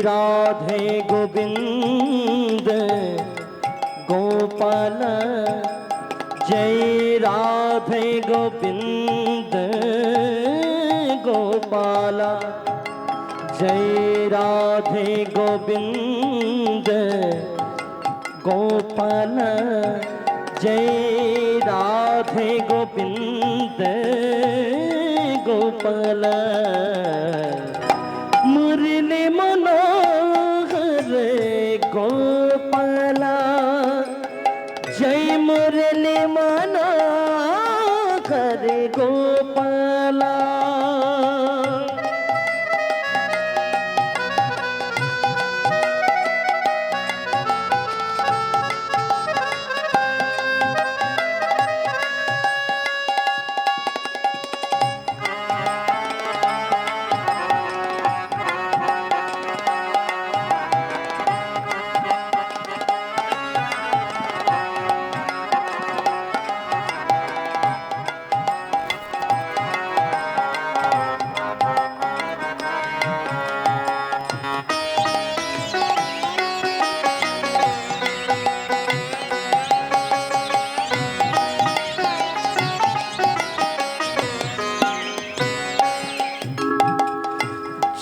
राधे गोविंद गोपाल जय राधे गोविंद गोपाल जय राधे गोविंद गोपाल जय राधे गोविंद गोपाल मुरली मनोहर गोपाल जय मुरली मनोहर गोपाल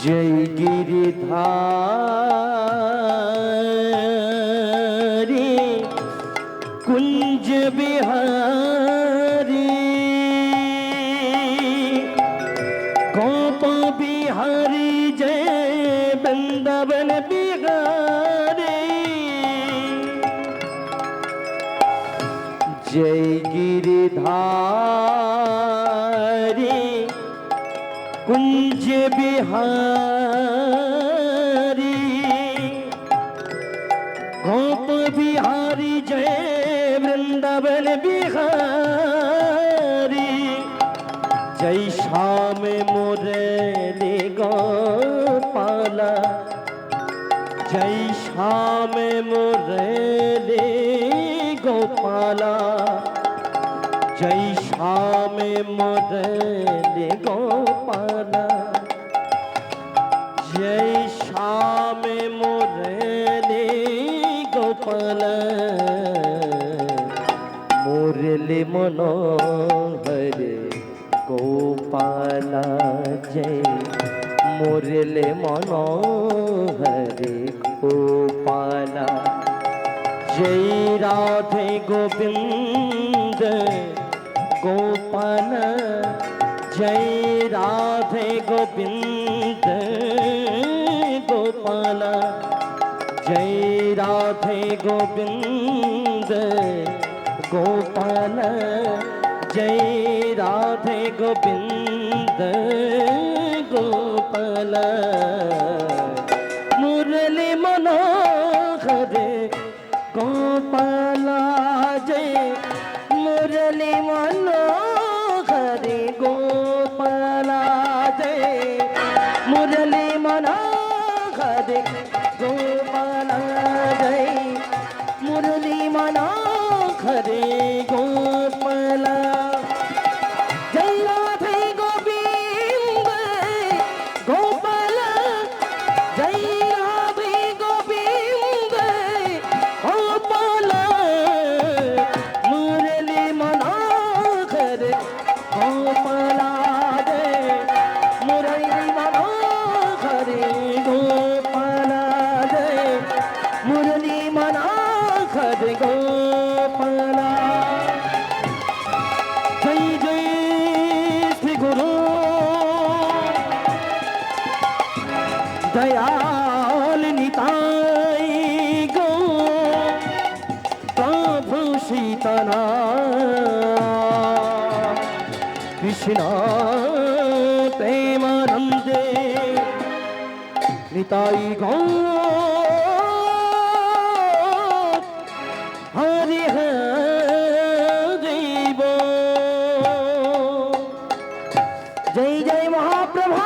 जय गिरिधारी कुंज बिहारी गोप बिहारी जय वृंदावन बिहारी जय गिरिधारी कुंज बिहारी गोप बिहारी जय वृंदावन बिहारी जय श्याम मुरली गोपाल जय श्याम मुरली गोपाल जय श्याम मुरली गोपाल जय श्याम मुरली गोपाल मुरली मनोहर गोपाल जय मुरली मनोहर गोपाल जय राधे गोविंद गोपाल जय राधे गोविंद गोपाल जय राधे गोविंद गोपाल जय राधे गोविंद गोपाल मुरली मनोहर गोपाल जय मुरली मनोहर गोपाल जय मुरली मनोहर गोपाल जय मुरली मनोहर गोपाल जय राधे गोविंद गोपाल जय राधे गोविंद गोपाल मुरली मनोहर गोपाल जय मुरली मनोहर गोपाल जय मुरली मनोहर गोपाल जय जय श्री गुरु दयाल निताई गो प्रभु सीतानाम कृष्ण प्रेमानंदे निताई गो हरि हरि बोल जय जय महाप्रभु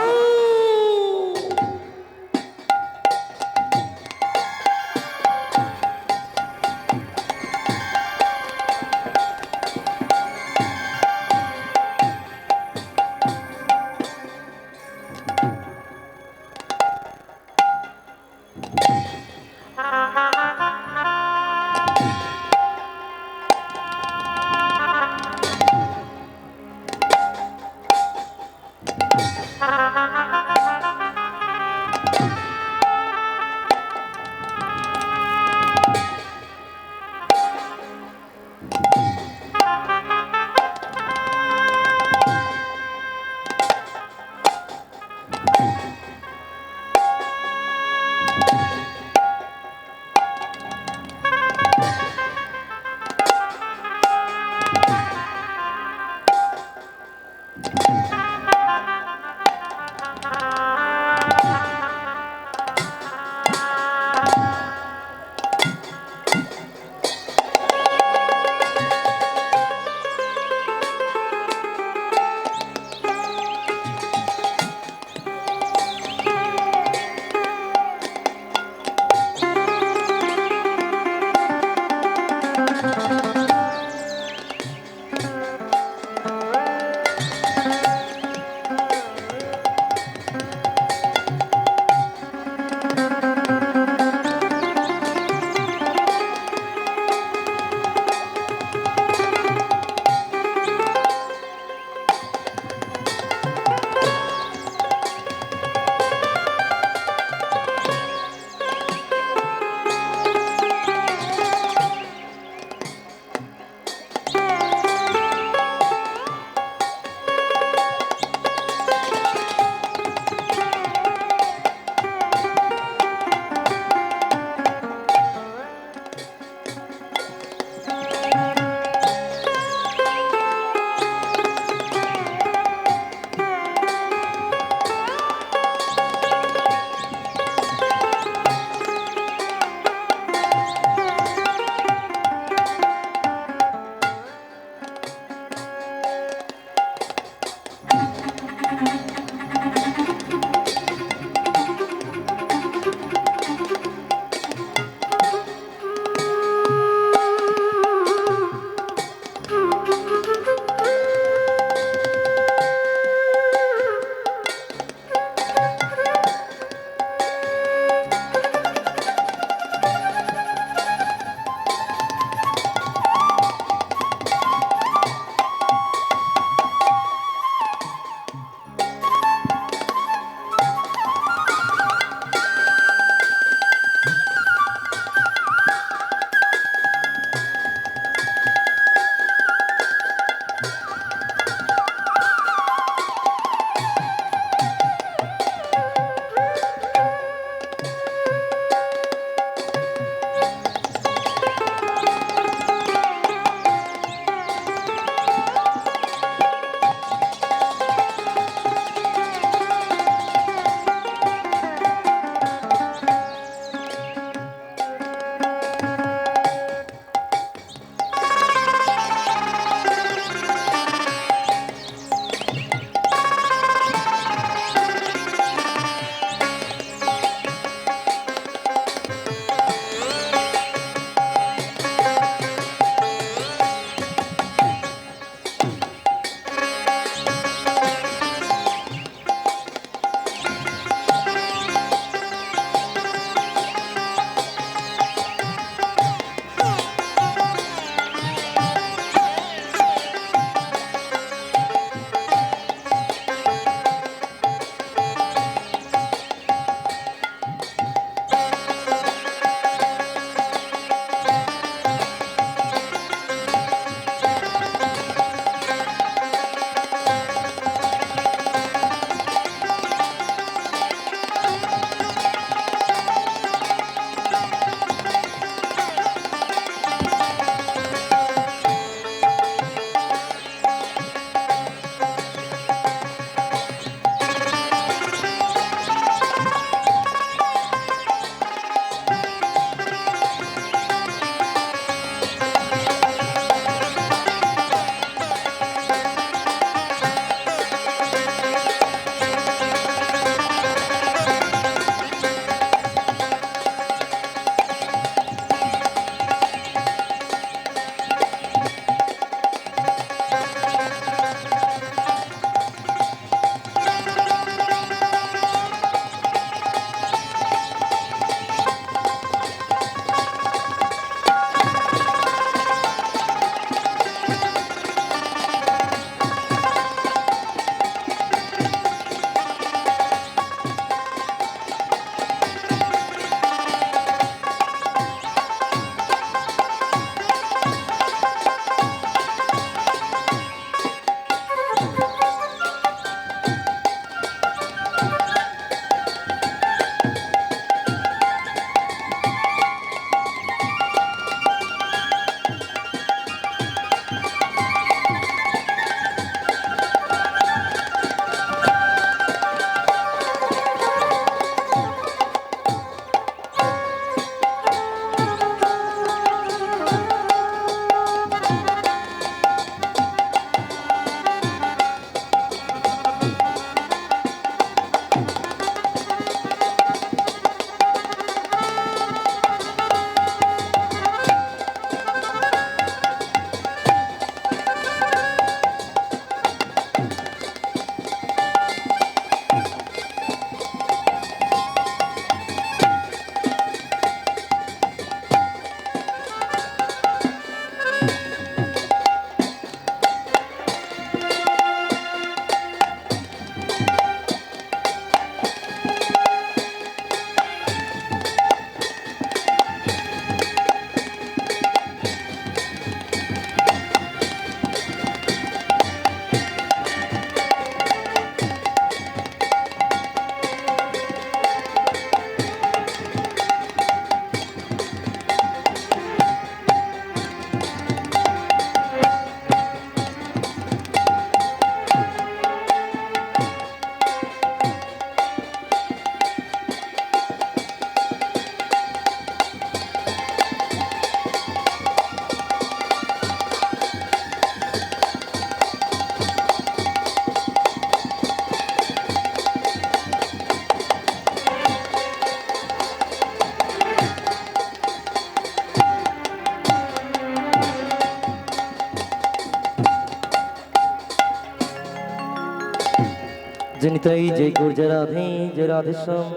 जनिताई जय गुर्जर राधे जय राधे श्याम।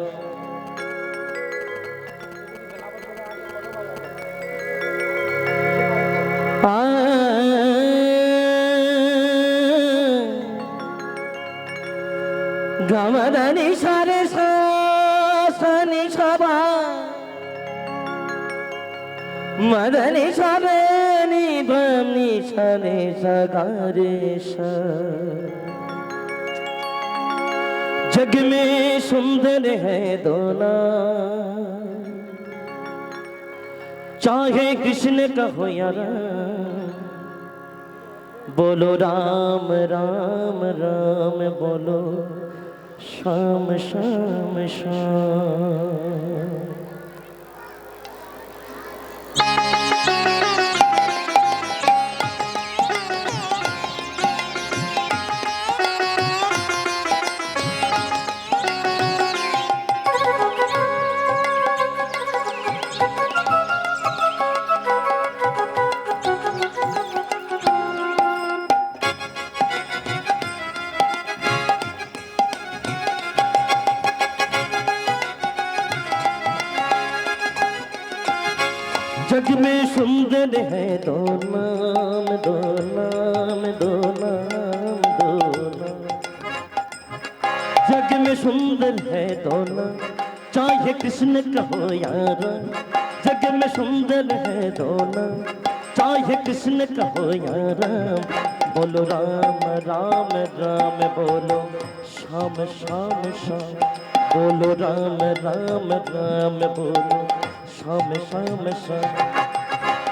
गमदनि सारे सनि सबा मदनि सारे निधनि सारे सगारे सा। जग में सुंदर है दोना चाहे कृष्ण कहो या राम। बोलो राम राम राम बोलो श्याम श्याम श्याम। जग में सुंदर है दो नाम दो नाम दो नाम दो नाम। जग में सुंदर है दो नाम चाहे कृष्ण कहो यार। जग में सुंदर है दो नाम चाहे कृष्ण कहो यार। बोलो राम राम राम बोलो श्याम श्याम श्याम। बोलो राम राम राम बोलो श्याम श्याम श्याम।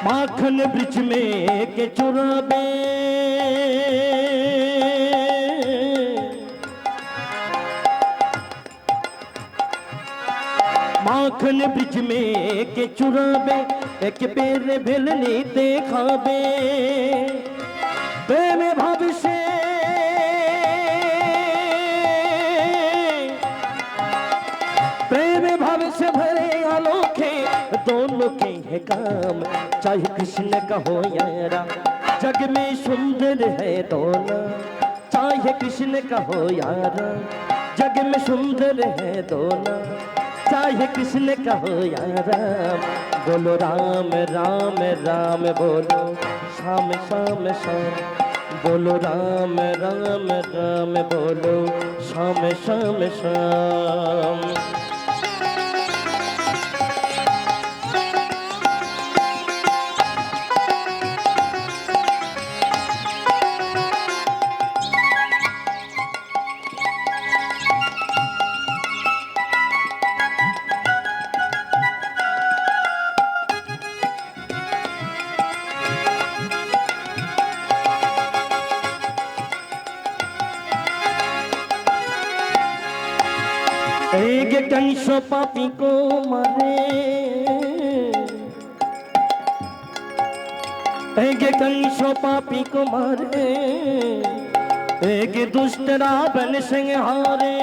माखन ब्रिज में के चुराबे माखन ब्रिज में के चुराबे एक पेर भेलनी देखाबे। प्रेम भाव से प्रेम भाव से भरे अनोखे दोनों के है काम चाहे कृष्ण का हो या राम। जग में सुंदर है दोनों चाहे कृष्ण का हो या राम। जग में सुंदर है दोनों चाहे कृष्ण का हो या राम। बोलो राम राम राम बोलो श्याम श्याम श्याम। बोलो राम राम राम बोलो श्याम श्याम श्याम। एक कंस पापी को मारे एक कंस पापी को मारे। एक दुष्ट रावण संहारे।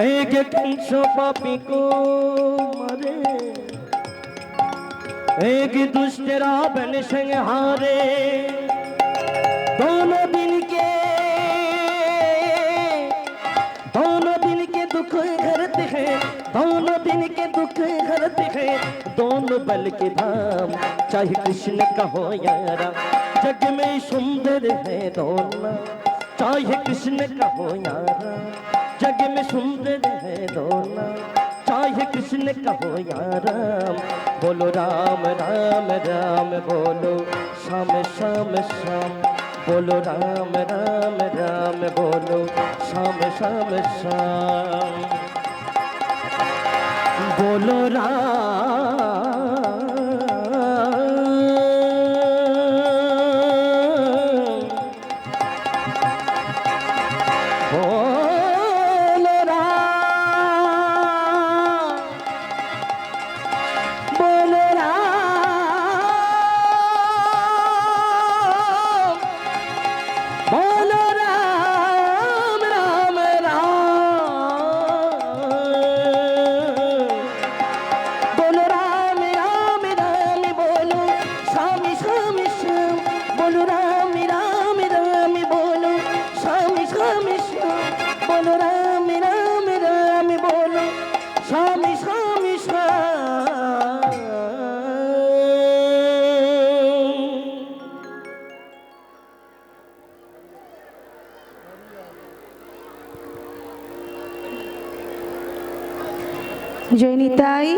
एक कंस पापी को मारे। एक दुष्ट रावण संहारे। दोनों दिन के दुख हरते हैं दोनों दिन के दुख हरते हैं। दोनों बल के धाम चाहे कृष्ण का हो या राम। जग में सुंदर है दोनों चाहे कृष्ण का हो या राम। जग में सुंदर है दोनों चाहे कृष्ण का हो या राम। बोलो राम राम राम बोलो श्याम श्याम श्याम। बोलो राम राम राम बोलो श्याम श्याम श्याम। बोलो राम बोलो राम बोलो राम জয় নিতাই,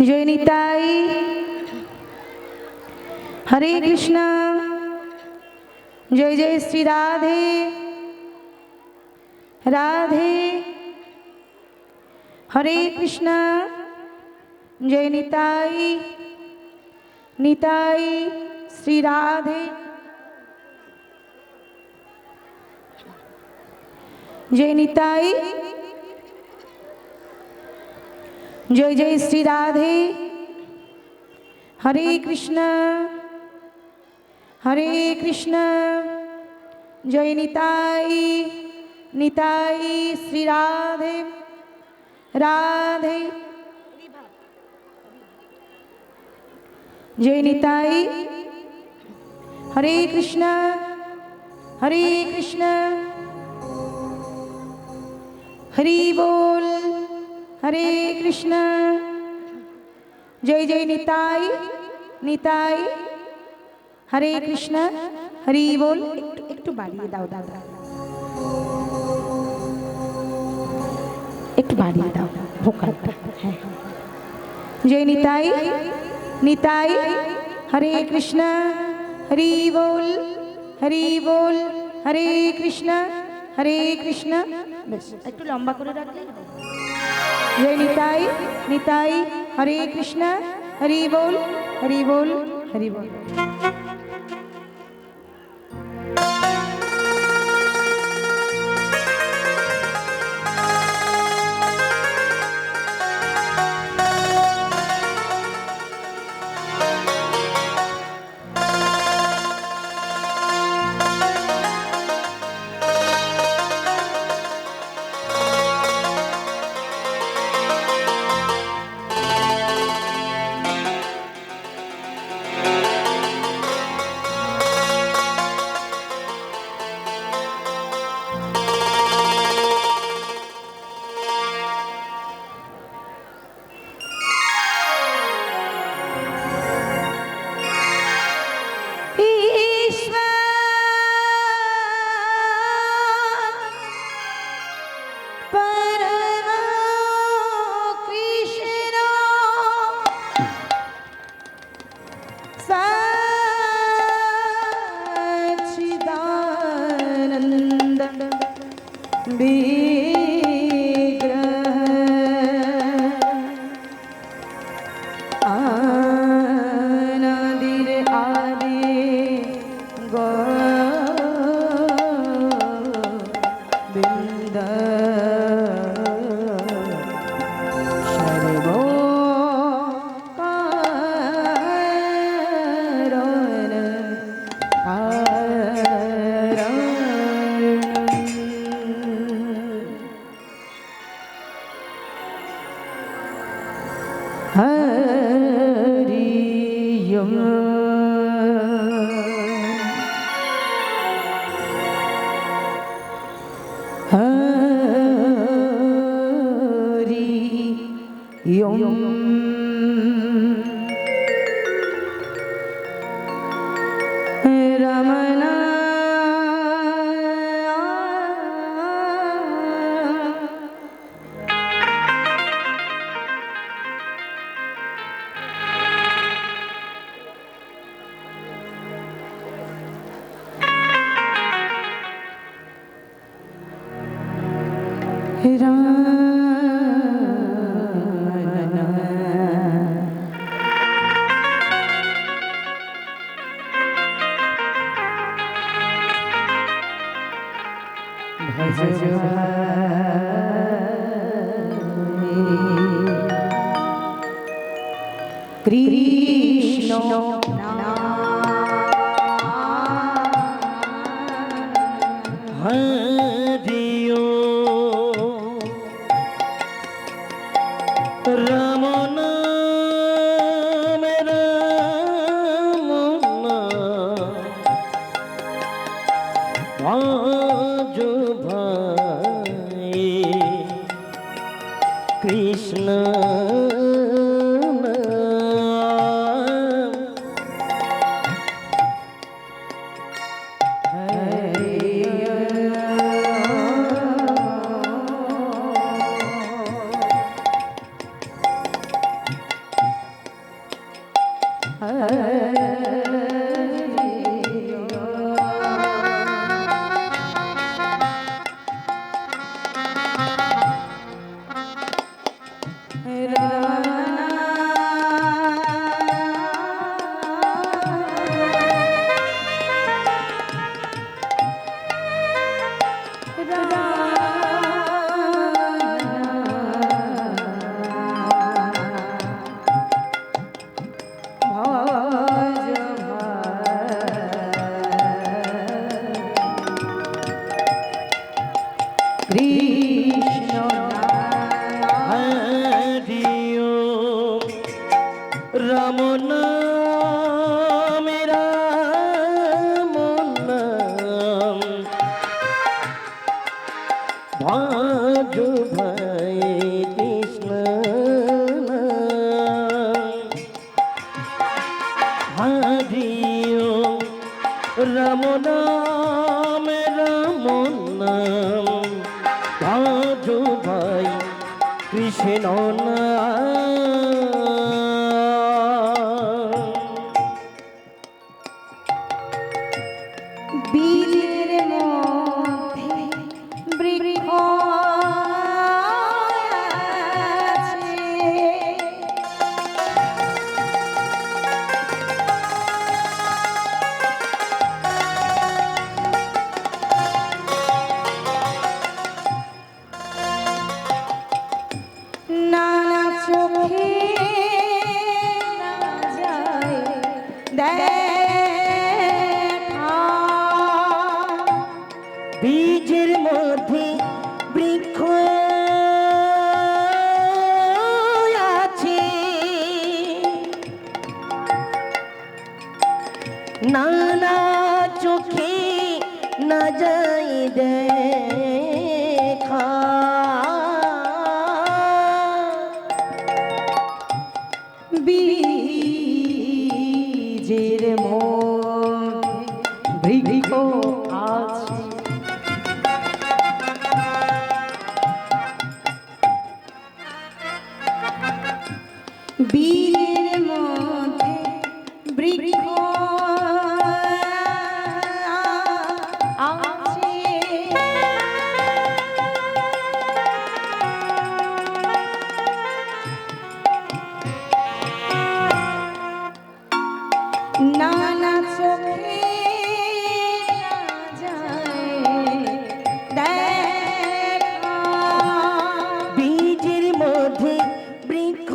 জয় নিতাই। হরে কৃষ্ণ। জয় জয় শ্রী রাধে রাধে। হরে কৃষ্ণ। জয় নিতাই নিতাই শ্রী রাধে। জয় নিতাই। জয় জয় শ্রী রাধে। হরে কৃষ্ণ হরে কৃষ্ণ। জয় নিতাই নিতাই শ্রী রাধে রাধে। জয় নিতাই। হরে কৃষ্ণ হরে কৃষ্ণ। হরি बोल हरे कृष्ण। जय जय निताई निताई हरे कृष्ण। हरि बोल। একটু বাড়িয়ে দাও দাদা, একটু বাড়িয়ে দাও ভোকালটা। হ্যাঁ। জয় নিতাই নিতাই হরে কৃষ্ণ। হরি बोल হরে কৃষ্ণ হরে কৃষ্ণ। বেশ একটু লম্বা করে রাখলে। জয় নিতাই নিতাই হরে কৃষ্ণ। হরি बोल হরি बोल। কৃষ্ণ হরিও রাম নাম রাম আজ ভাই কৃষ্ণ ভাজো ভাই কৃষ্ণ হরিও রাম নাম রাম নাম ভাজো ভাই কৃষ্ণ নাম বীজের মধ্যে বৃক্ষ আছে। নানা চোখে না যায় দেখা। বীজের মধ্যে বৃক্ষ আছে, নানা চোখে না যাই দেখা। বীজের মধ্যে বৃক্ষ আছে। বীজের মধ্যে বৃক্ষ আছে। নানা চোখে না যায় দেখা। বীজের মধ্যে বৃক্ষ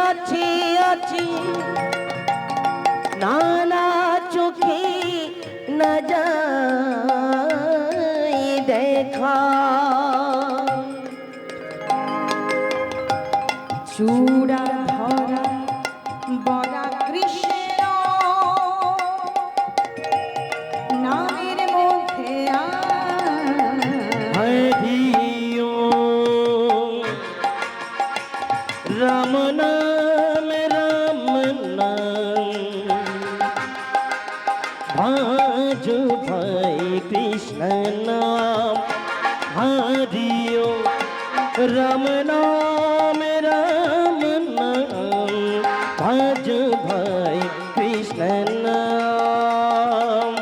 আছে আছে, নানা চোখে না যাই দেখা। চূড়া ধরা বরা কৃষ্ণ নামের মধ্যে হরিও রাম নাম রাম নাম ভাজো ভাই কৃষ্ণ নাম হরিও রাম নাম রাম নাম ভাজো ভাই কৃষ্ণ নাম।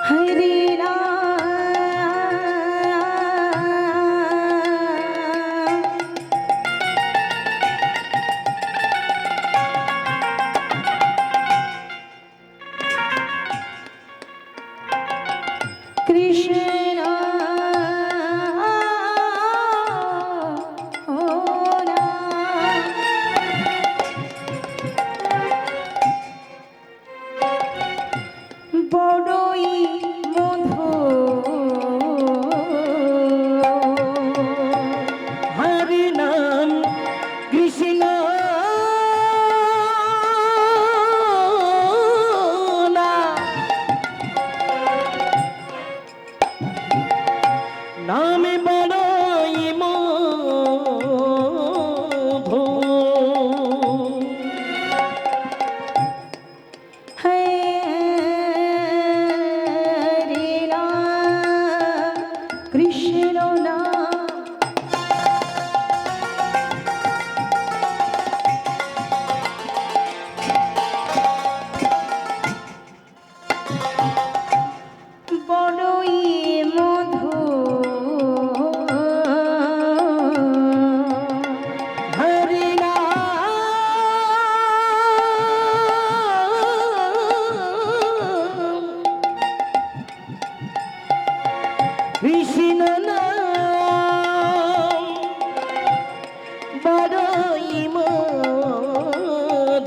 হরে রাম কৃষ্ণ বড়ই মধুর। হরি নাম কৃষ্ণ না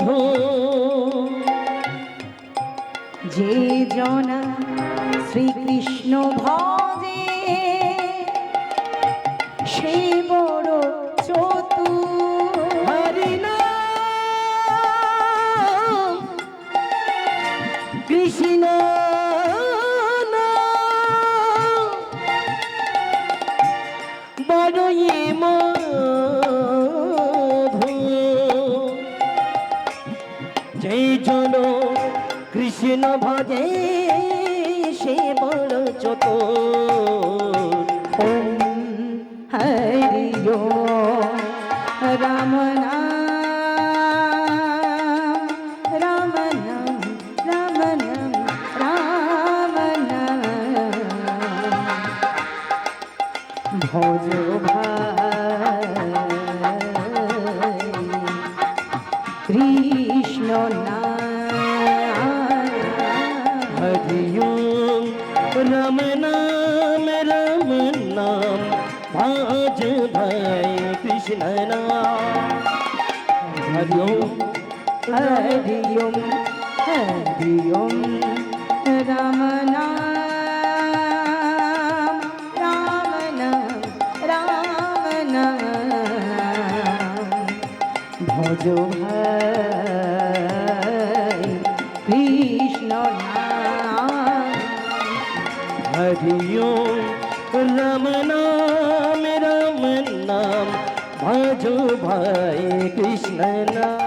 মধু যে জনা শ্রীকৃষ্ণ ভজে সে বড় চতুর। হরি নাম কৃষ্ণ নাম বড়ই মধু যেই জন কৃষ্ণ ভজে সে বড় চতুর। ওম হরি ওম রাম নাম রাম নাম রাম নাম রাম নাম ভজ ভাই কৃষ্ণ নাম। হরি ওম রাম নাম রাম নাম ভাজ ভাই কৃষ্ণ নাম। হরি ওম হরি ওম হরি ওম রাম নাম রাম নাম রাম নাম ভজ ভাই কৃষ্ণ নাম। হরি ওম রাম নাম রাম নাম ভাজ ভাই কৃষ্ণ নাম।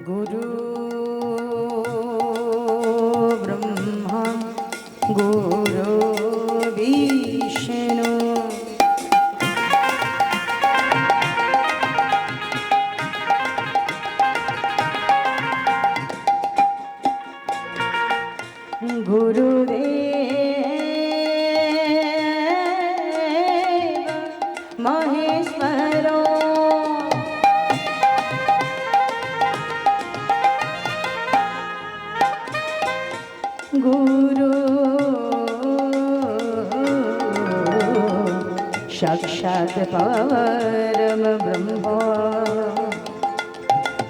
গুরু ব্রহ্মা গুরু বিষ্ণু গুরুদেব মহেশ্বর গুরু সাক্ষাৎ পরম ব্রহ্ম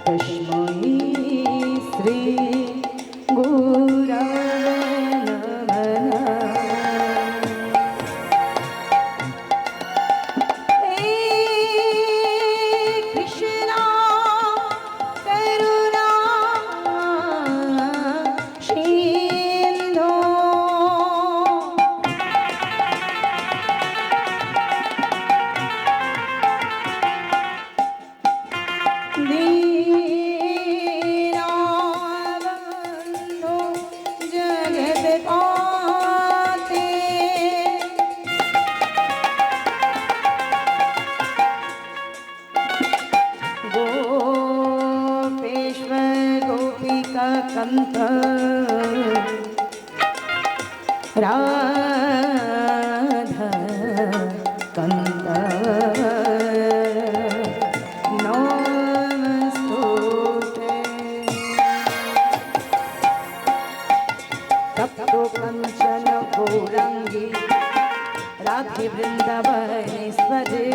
তস্मै শ্রী গুরবে নমঃ। হে কৃষ্ণ করুণা সিন্ধু দীনবন্ধু জগৎপতে गोपेश्वर गोपिका कंठ राधा कंठ नमस्तुते तप्तो कंचन गौरंगी राधे वृंदावनेश्वरी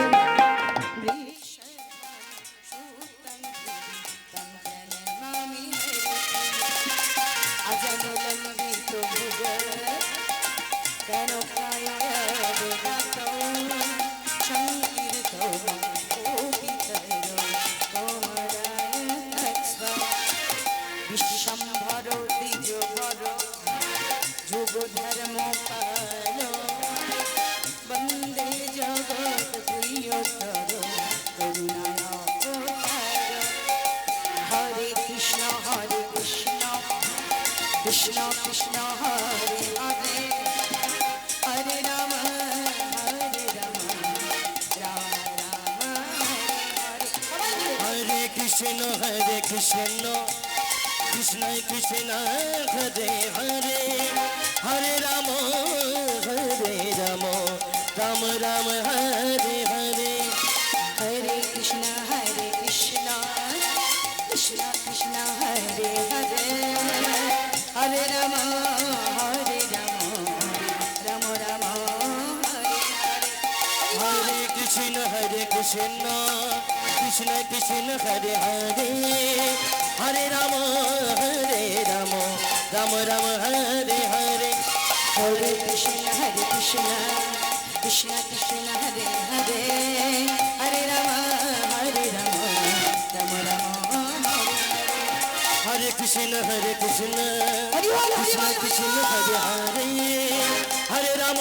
বিশ্বম্ভর দ্বিজভর যুগ ধর্ম পাল বন্দে জগৎ প্রিয়তর করুণাবতার। হরে কৃষ্ণ কৃষ্ণ কৃষ্ণ হরে হরে হরে রাম রাম রাম হরে হরে। হরে কৃষ্ণ কৃষ্ণ কৃষ্ণ হরে হরে হরে রাম রাম রাম হরে হরে। हरे कृष्णा कृष्ण कृष्ण हरे हरे हरे राम राम राम हरे हरे। हरे कृष्ण কৃষ্ণ কৃষ্ণ হরে হরে হরে রাম রাম রাম হরে হরে হরে কৃষ্ণ কৃষ্ণ কৃষ্ণ হরে হরে হরে রাম রাম রাম হরে কৃষ্ণ কৃষ্ণ কৃষ্ণ হরে হরে হরে রাম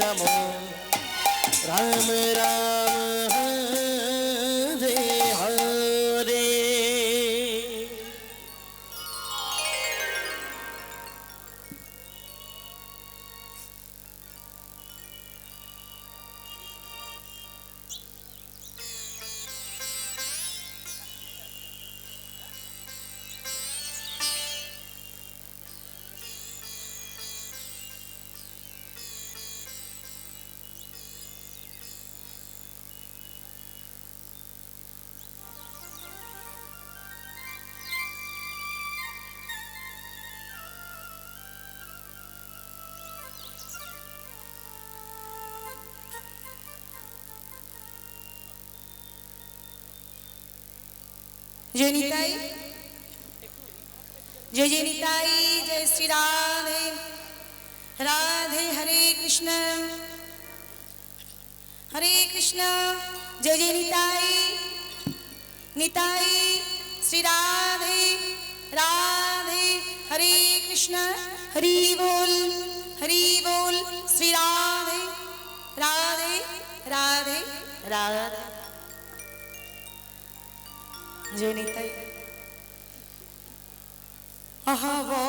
রাম রাম হরে হরে। जय निताई जय निताई जय श्री राधे राधे हरे कृष्ण जय जय निताई निताई श्री राधे राधे हरे कृष्ण हरि बोल श्री राधे राधे राधे राधे जय निताई आहा बड़ो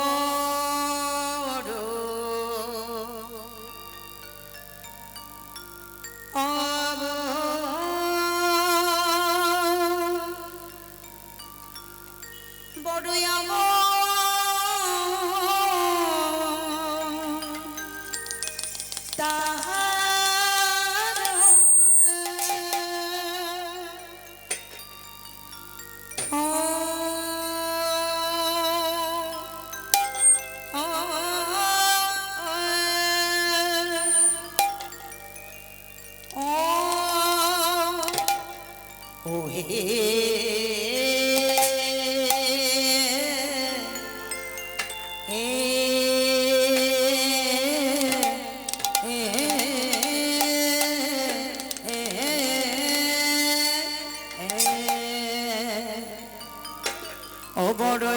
अब बड़ो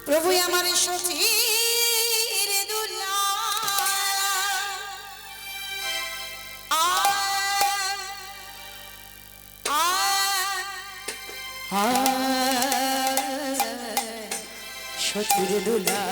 प्रभु हमारे शशीर दुला शशीर दुला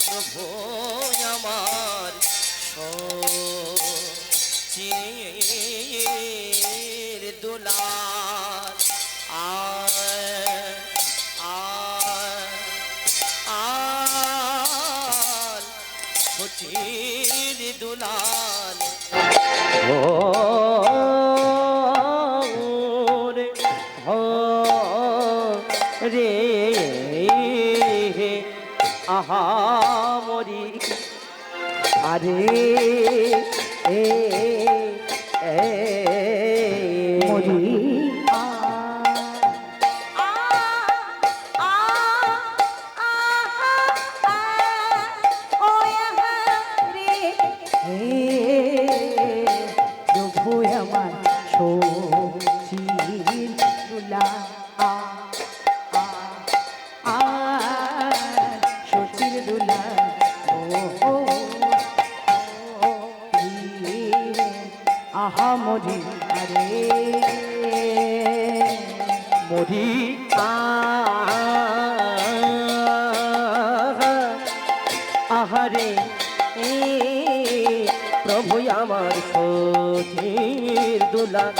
প্রভু আমার শচির দুলাল শচির দুলাল ও রে আহা মরি আরে মরি প্রভু আমার শচির দুলা আহারে প্রভু আমার সচির দুলাল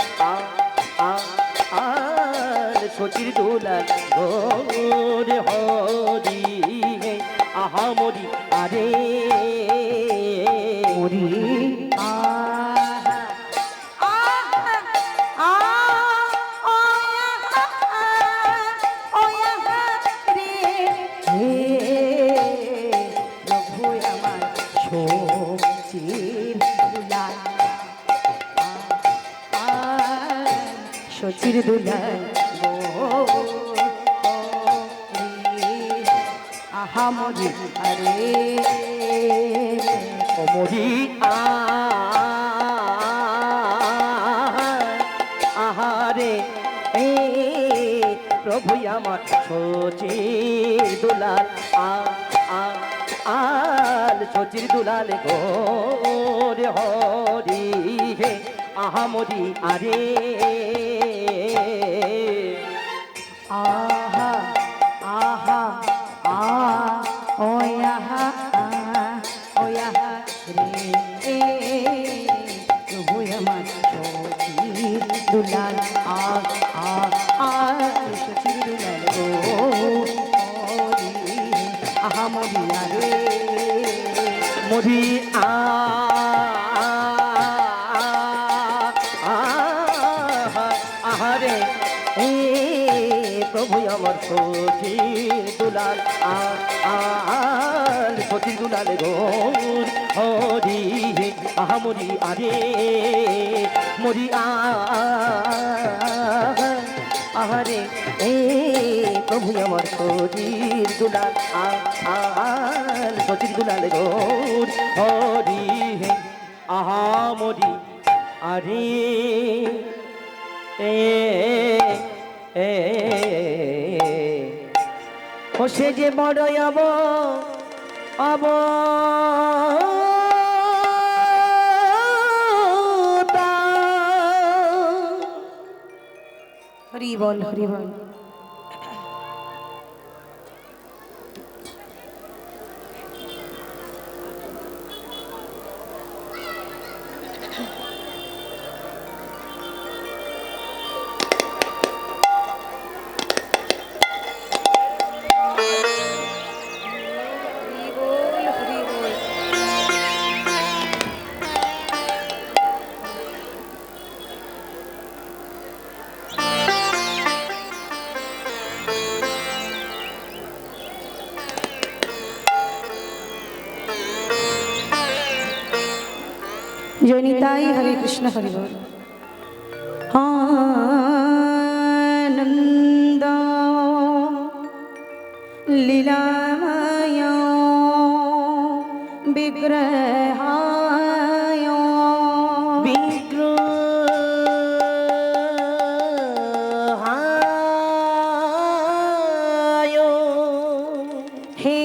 সচির দুলাল গোরে হরি আহা মরি আরে মরি সচির দুলাল আহা মরি আরে মরি আহারে প্রভু আমার সচির দুলাল আল সচির দুলাল গোরে হরি হে আহা মরি আরে আহা আহা আ ও আহা ও আহা রে প্রভু আমার সচির দুলাল সচির দুলাল গো আহা মরিয়া রে মরি আহারে প্রভু আমার সচির দুলাল সচির দুলাল গোর হরি আহা মরি আরে মরি আহারে প্রভু আমার সচির দুলাল সচির দুলাল গোর হরি আহা মরি আরে সে যে বড় অব হরি বল হরি বল জয়নিতাই হরে কৃষ্ণ হরি বল আনন্দ লীলাময় বিগ্রহায় বিগ্রহায় হে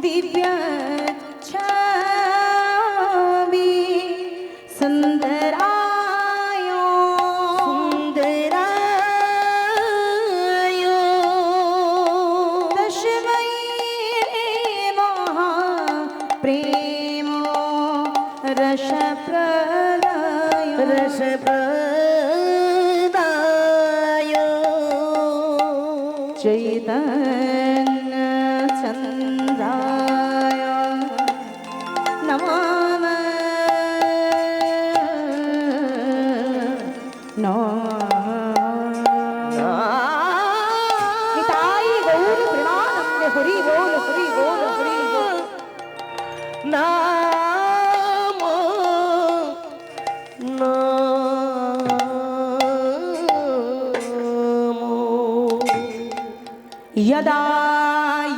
দিব্য ছবি সুন্দরায় সুন্দরায় দশমৈ মহা প্রেম রস প্রলয় রস প্রদায় চৈতন্য চন্দ্রায় নমামঃ নিতাই গৌর প্রেমানন্দে হরি বল হরি বল হরি বল নাম यदा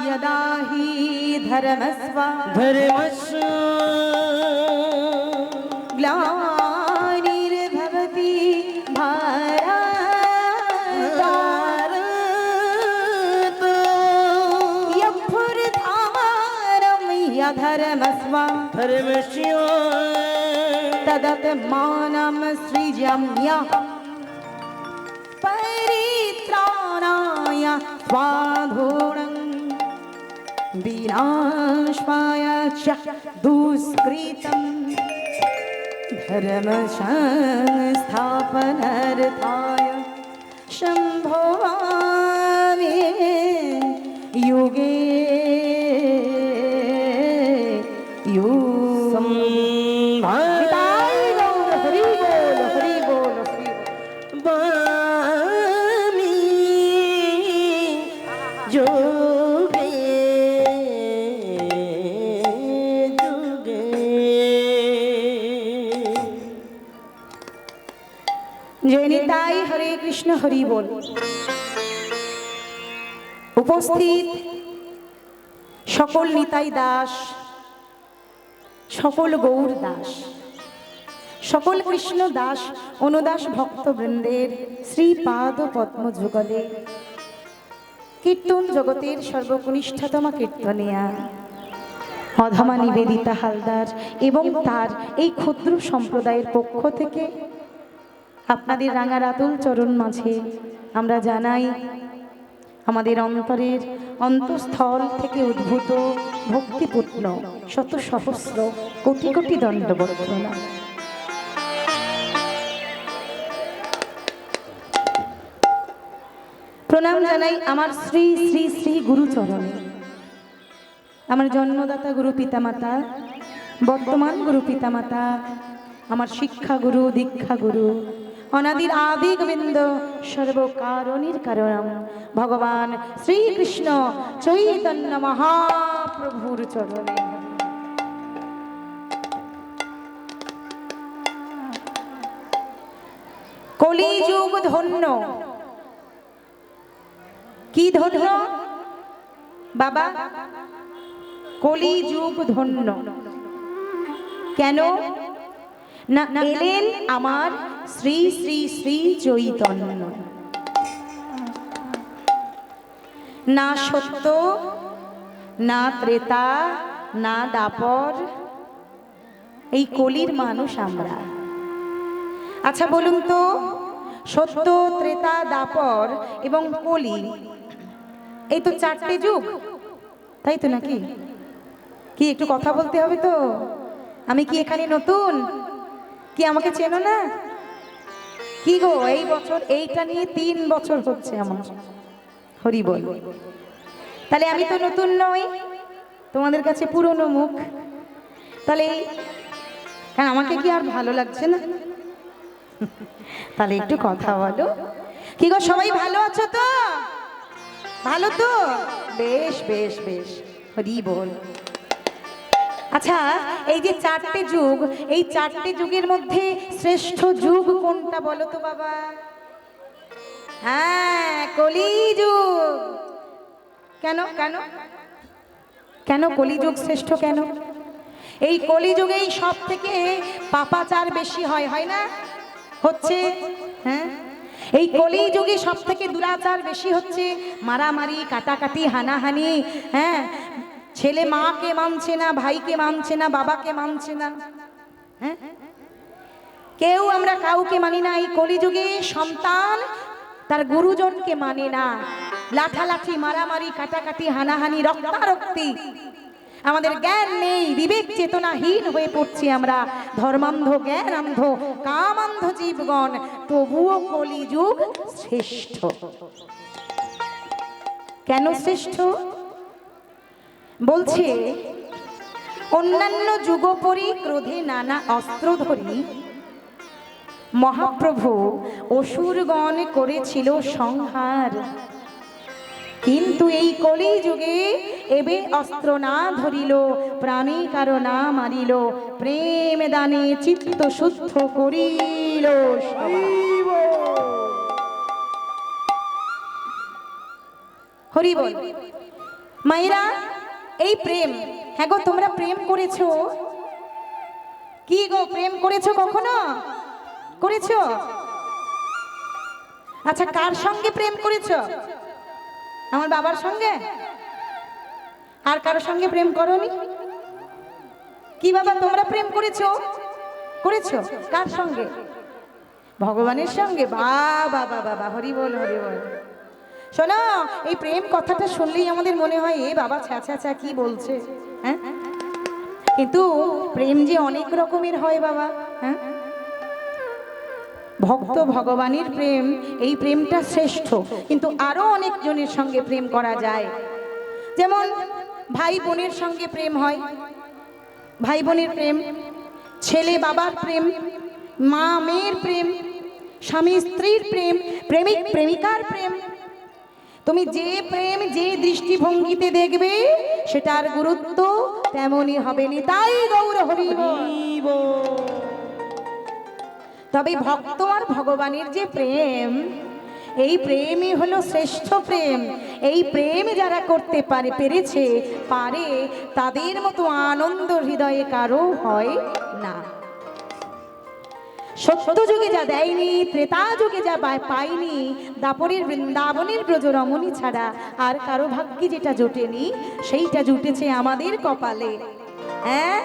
यदा हि धर्मस्व धर्मस्व ग्लानिर्भवति भारत यभुर्धारं यधर्मस्व धर्मस्य तदत्मानं सृजम्य परित्राणाय स्वाधूनं विनाशाय च दुष्कृतं धर्म संस्थापनार्थाय शम्भवामि युगे जय निताई। हरे कृष्ण हरि बोल। उपस्थित सकल निताई दास, सकल गौर दास, सकल कृष्ण दास अनुदास भक्तवृंदेर श्रीपाद पद्म जुगले कीर्तन जगतेर सर्वकनिष्ठतमा कीर्तनिया अधमा निवेदिता हालदार एवं तार এই ক্ষুদ্র সম্প্রদায়ের পক্ষ থেকে আপনাদের রাঙা রাতুল চরণ মাঝে আমরা জানাই আমাদের অন্তরের অন্তঃস্থল থেকে উদ্ভূত ভক্তিপূর্ণ শত সহস্র কোটি কোটি দণ্ডবত প্রণাম। প্রণাম জানাই আমার শ্রী শ্রী শ্রী গুরুচরণে, আমার জন্মদাতা গুরু পিতামাতা, বর্তমান গুরু পিতামাতা, আমার শিক্ষা গুরু দীক্ষা গুরু, অনাদির আদি গোবিন্দ সর্বকারণের কারণ ভগবান শ্রীকৃষ্ণ চৈতন্য মহাপ্রভুর চরণে। কলিযুগ ধন্য। কি ধন্য বাবা? কলিযুগ ধন্য। কেন না? এলেন আমার শ্রী শ্রী শ্রী চৈতন্য। না সত্য, না ত্রেতা, না দাপর, এই কলির মানুষ আমরা। আচ্ছা বলুন তো, সত্য, ত্রেতা, দাপর এবং কলি, এই তো চারটে যুগ, তাই তো নাকি? কি একটু কথা বলতে হবে তো? আমি কি এখানে নতুন? কি আমাকে চেনো না? কি গো, এই বছর এইটা নিয়ে 3 বছর হচ্ছে আমার। হরি বল। তাহলে আমি তো নতুন নই, তোমাদের কাছে পুরনো মুখ। তাহলে হ্যাঁ, আমাকে কি আর ভালো লাগছে না? তাহলে একটু কথা বলো। কি গো, সবাই ভালো আছো তো? ভালো তো? বেশ বেশ বেশ, হরি বল। আচ্ছা, এই যে চারটে যুগ, এই চারটে যুগের মধ্যে শ্রেষ্ঠ যুগ কোনটা বলো তো বাবা? হ্যাঁ, কলিযুগ। কেন কেন কেন কলিযুগ শ্রেষ্ঠ? কেন? এই কলিযুগেই সব থেকে পাপাচার বেশি হয়, হয় না? হচ্ছে। হ্যাঁ, এই কলিযুগে সব থেকে দুরাচার বেশি হচ্ছে, মারামারি, কাটাকাটি, হানাহানি। হ্যাঁ, ছেলে মাকে মানছে না, ভাইকে মানছে না, বাবাকে মানছে না। হ্যাঁ, কেউ আমরা কাউকে মানি না। এই কলিযুগে সন্তান তার গুরুজনকে মানে না। লাঠালাঠি, মারামারি, কাটাকাটি, হানাহানি, রক্তারক্তি। আমাদের জ্ঞান নেই, বিবেক চেতনাহীন হয়ে পড়ছি আমরা। ধর্মান্ধ, জ্ঞানান্ধ, কামান্ধ জীবগণ। তবুও কলিযুগ শ্রেষ্ঠ। কেন শ্রেষ্ঠ বলছে? অন্যান্য যুগপরি ক্রোধে নানা অস্ত্র ধরি মহাপ্রভু অসুরগণ করেছিল সংহার, কিন্তু এই কলিযুগে এবে অস্ত্র না ধরিল, প্রাণী কারো না মারিল, প্রেম দানে চিত্ত শুদ্ধ করিল। হরি বল। মায়েরা, এই প্রেম, হ্যাঁ গো, তোমরা প্রেম করেছো? কি গো, প্রেম করেছো কখনো? করেছো? আচ্ছা, কার সঙ্গে প্রেম করেছো? আমার বাবার সঙ্গে? আর কারোর সঙ্গে প্রেম করোনি? কি বাবা, তোমরা প্রেম করেছো? করেছো? কার সঙ্গে? ভগবানের সঙ্গে। বাবা বাবা বাবা, হরি বল হরি বল। শোনো, এই প্রেম কথাটা শুনলেই আমাদের মনে হয় এ বাবা ছ্যা ছ্যা ছ্যা কি বলছে, হ্যাঁ? কিন্তু প্রেম যে অনেক রকমের হয় বাবা, হ্যাঁ? ভক্ত ভগবানের প্রেম, এই প্রেমটা শ্রেষ্ঠ, কিন্তু আরো অনেক জনের সঙ্গে প্রেম করা যায়। যেমন ভাই বোনের সঙ্গে প্রেম হয়, ভাই বোনের প্রেম, ছেলে বাবার প্রেম, মা মেয়ের প্রেম, স্বামী স্ত্রীর প্রেম, প্রেমিক প্রেমিকার প্রেম। তুমি যে প্রেম যে দৃষ্টিভঙ্গিতে দেখবে সেটার গুরুত্ব তেমনই হবে। নিতাই গৌর হরি বল। তবে ভক্ত আর ভগবানের যে প্রেম, এই প্রেমই হলো শ্রেষ্ঠ প্রেম। এই প্রেম যারা করতে পেরেছে তাদের মতো আনন্দ হৃদয়ে কারো হয় না। সত্য যুগে যা দেয়নি, ত্রেতা যুগে যা পাইনি, দাপরের বৃন্দাবনের ব্রজ রমণী ছাড়া আর কারো ভাগ্যে যেটা জোটেনি, সেইটা জুটেছে আমাদের কপালে। হ্যাঁ,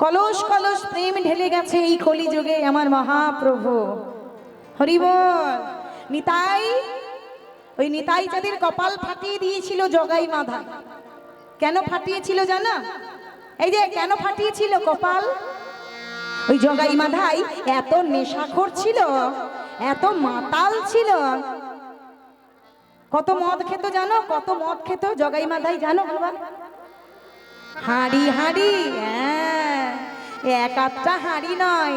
কলস কলস প্রেম ঢেলে গেছে এই কলিযুগে আমার মহাপ্রভু। হরি বল। নিতাই, ওই নিতাই যাদের কপাল ফাটিয়ে দিয়েছিল জগাই মাধা। কেন ফাটিয়েছিল জানা? এই যে কেন ফাটিয়েছিল কপাল? ওই জগাই মাধাই এত নেশাখোর ছিল, এত মাতাল ছিল। কত মদ খেত জানো? কত মদ খেত জগাই মাধাই জানো বাবা? হাঁড়ি হাঁড়ি, হ্যাঁ, এক আধটা হাঁড়ি নয়,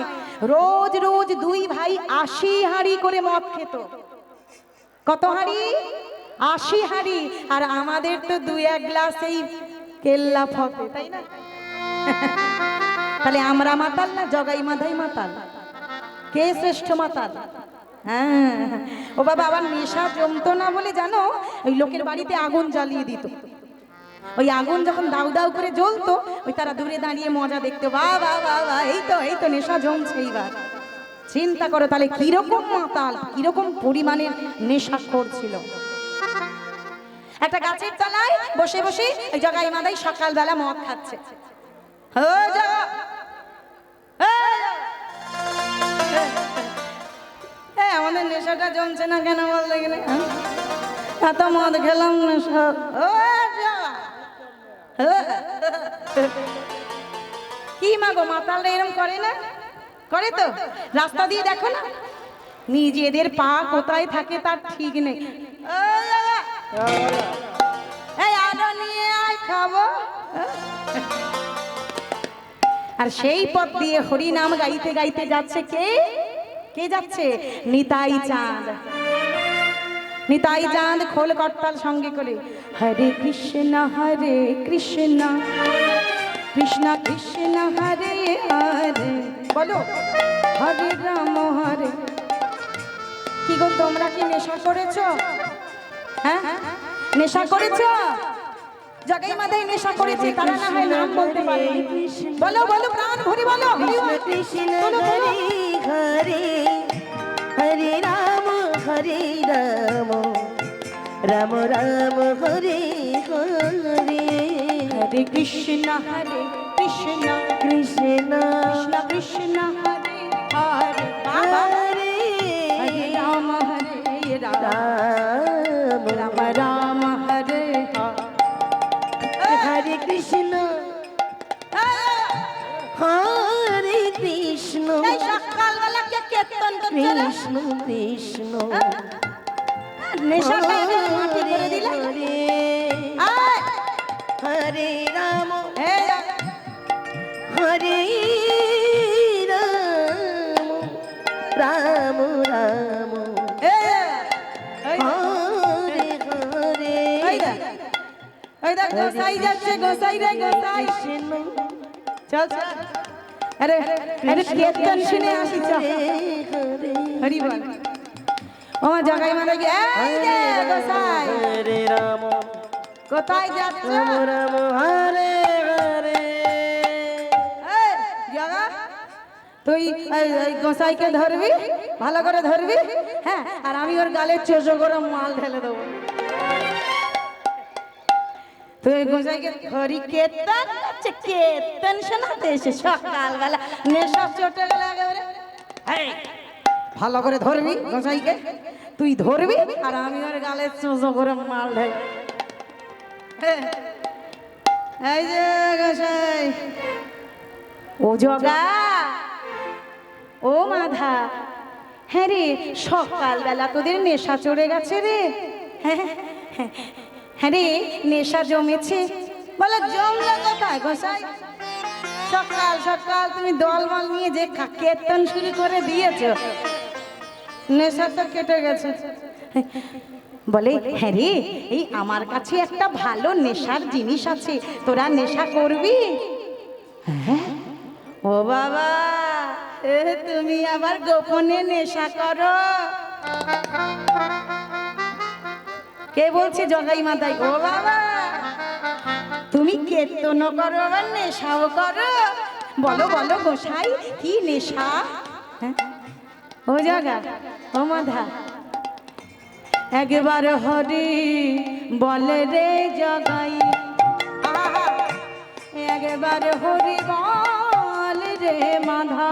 রোজ রোজ দুই ভাই 80 হাঁড়ি করে মদ খেত। কত হাঁড়ি? 80 হাঁড়ি। আর আমাদের তো 2-1 গ্লাস এই কেল্লা ফতে, তাই না? তাহলে আমরা মাতাল না জগাই মাধাই মাতাল? কে শ্রেষ্ঠ মাতাল? হ্যাঁ, ও বাবা, আবার নেশা জমতো না বলে জানো, ওই লোকের বাড়িতে আগুন জ্বালিয়ে দিত। ওই আগুন যখন দাউ দাউ করে জ্বলতো, ওই তারা দূরে দাঁড়িয়ে মজা দেখতো, বাবা বাবা, এই তো নেশা জমছে এইবার। চিন্তা করো তাহলে কিরকম মাতাল, কিরকম পরিমাণের নেশা করছিল। একটা গাছের তলায় বসে বসে ওই জগাই মাধাই সকালবেলা মদ খাচ্ছে। আমাদের নেশাটা জমছে না কেন বলতে গেলে? এত মদ খেলাম নেশা। কি মাগো, মাতালরা এরম করে না? করে তো। রাস্তা দিয়ে দেখো না, নিজেদের পা কোথায় থাকে তার ঠিক নেই। এই আলো নিয়ে আয় খাবো। আর সেই পথ দিয়ে হরি নাম গাইতে গাইতে যাচ্ছে কে? কে যাচ্ছে? নিতাই চাঁদ। নিতাই চাঁদ খোল করতাল সঙ্গে করে হরে কৃষ্ণ কৃষ্ণ কৃষ্ণ হরে হরে, বলো হরে রাম হরে। কি গো, তোমরা কি নেশা করেছো? হ্যাঁ, নেশা করেছো? জগাই মাধাই নেশা করেছে, তারা না হয় নাম বলতে পারে। বলো বলো, প্রাণ ভরে বলো। কৃষ্ণ হরে হরে, হরে রাম রাম রাম হরে হরে, হরে কৃষ্ণ কৃষ্ণ কৃষ্ণ কৃষ্ণ হরে হরে, হরে রাম রাম রাম রাম হরে হরে কৃষ্ণ হরে কৃষ্ণ, সকালবেলা কে কীর্তন করছে? কৃষ্ণ কৃষ্ণ নেশাটা মাটি করে দিলে। হরে রাম এই হরে রাম রাম রাম হরে হরে, ওই দেখ গোসাই যাচ্ছে, গোসাই রে গোসাই। চল চল, আরে আরে কীর্তন শুনে আসি, চল। হরি বল। ও জগাই মাধাই, এই রে গোসাই, হরে রাম কোথায় যাচ্ছ? রাম রাম হরে হরে। জগা, তুই এই গোসাইকে ধরবি, ভালো করে ধরবি, হ্যাঁ, আর আমি ওর গালে চোষো করে মাল ঢেলে দেবো। তুই গোসাইকে ধরি, কীর্তন করছে, কীর্তন শোনাতে এসে সকালবেলা নেশা চটে গেলে একেবারে। ভালো করে ধরবি গোসাইকে, তুই ধরবি আর আমি ওর গালে চোঁচো করে মাল ঢাই। এই যে গোসাই, ও জগা, ও মাধা, হ্যাঁ রে সকালবেলা তোদের নেশা চড়ে গেছে রে। হ্যাঁ রে নেশা জমেছে। বলে জমলো কোথায় গোসাই? সকাল সকাল তুমি দলবল নিয়ে যে কীর্তন শুরু করে দিয়েছো, নেশা তো কেটে গেছে। বলে হ্যাঁ রে, এই আমার কাছে একটা ভালো নেশার জিনিস আছে, তোরা নেশা করবি? হ্যাঁ, ও বাবা, তুমি আবার গোপনে নেশা করো? কে বলছে? জগাই মাতাই। ও বাবা, তুমি কীর্তনও করো আবার নেশাও করো? বলো বলো গোসাই, কি নেশা? হ্যাঁ, ও জগা, ও মাধা, একবার হরি বলে রে জগাই, একবার হরি বল রে মাধা,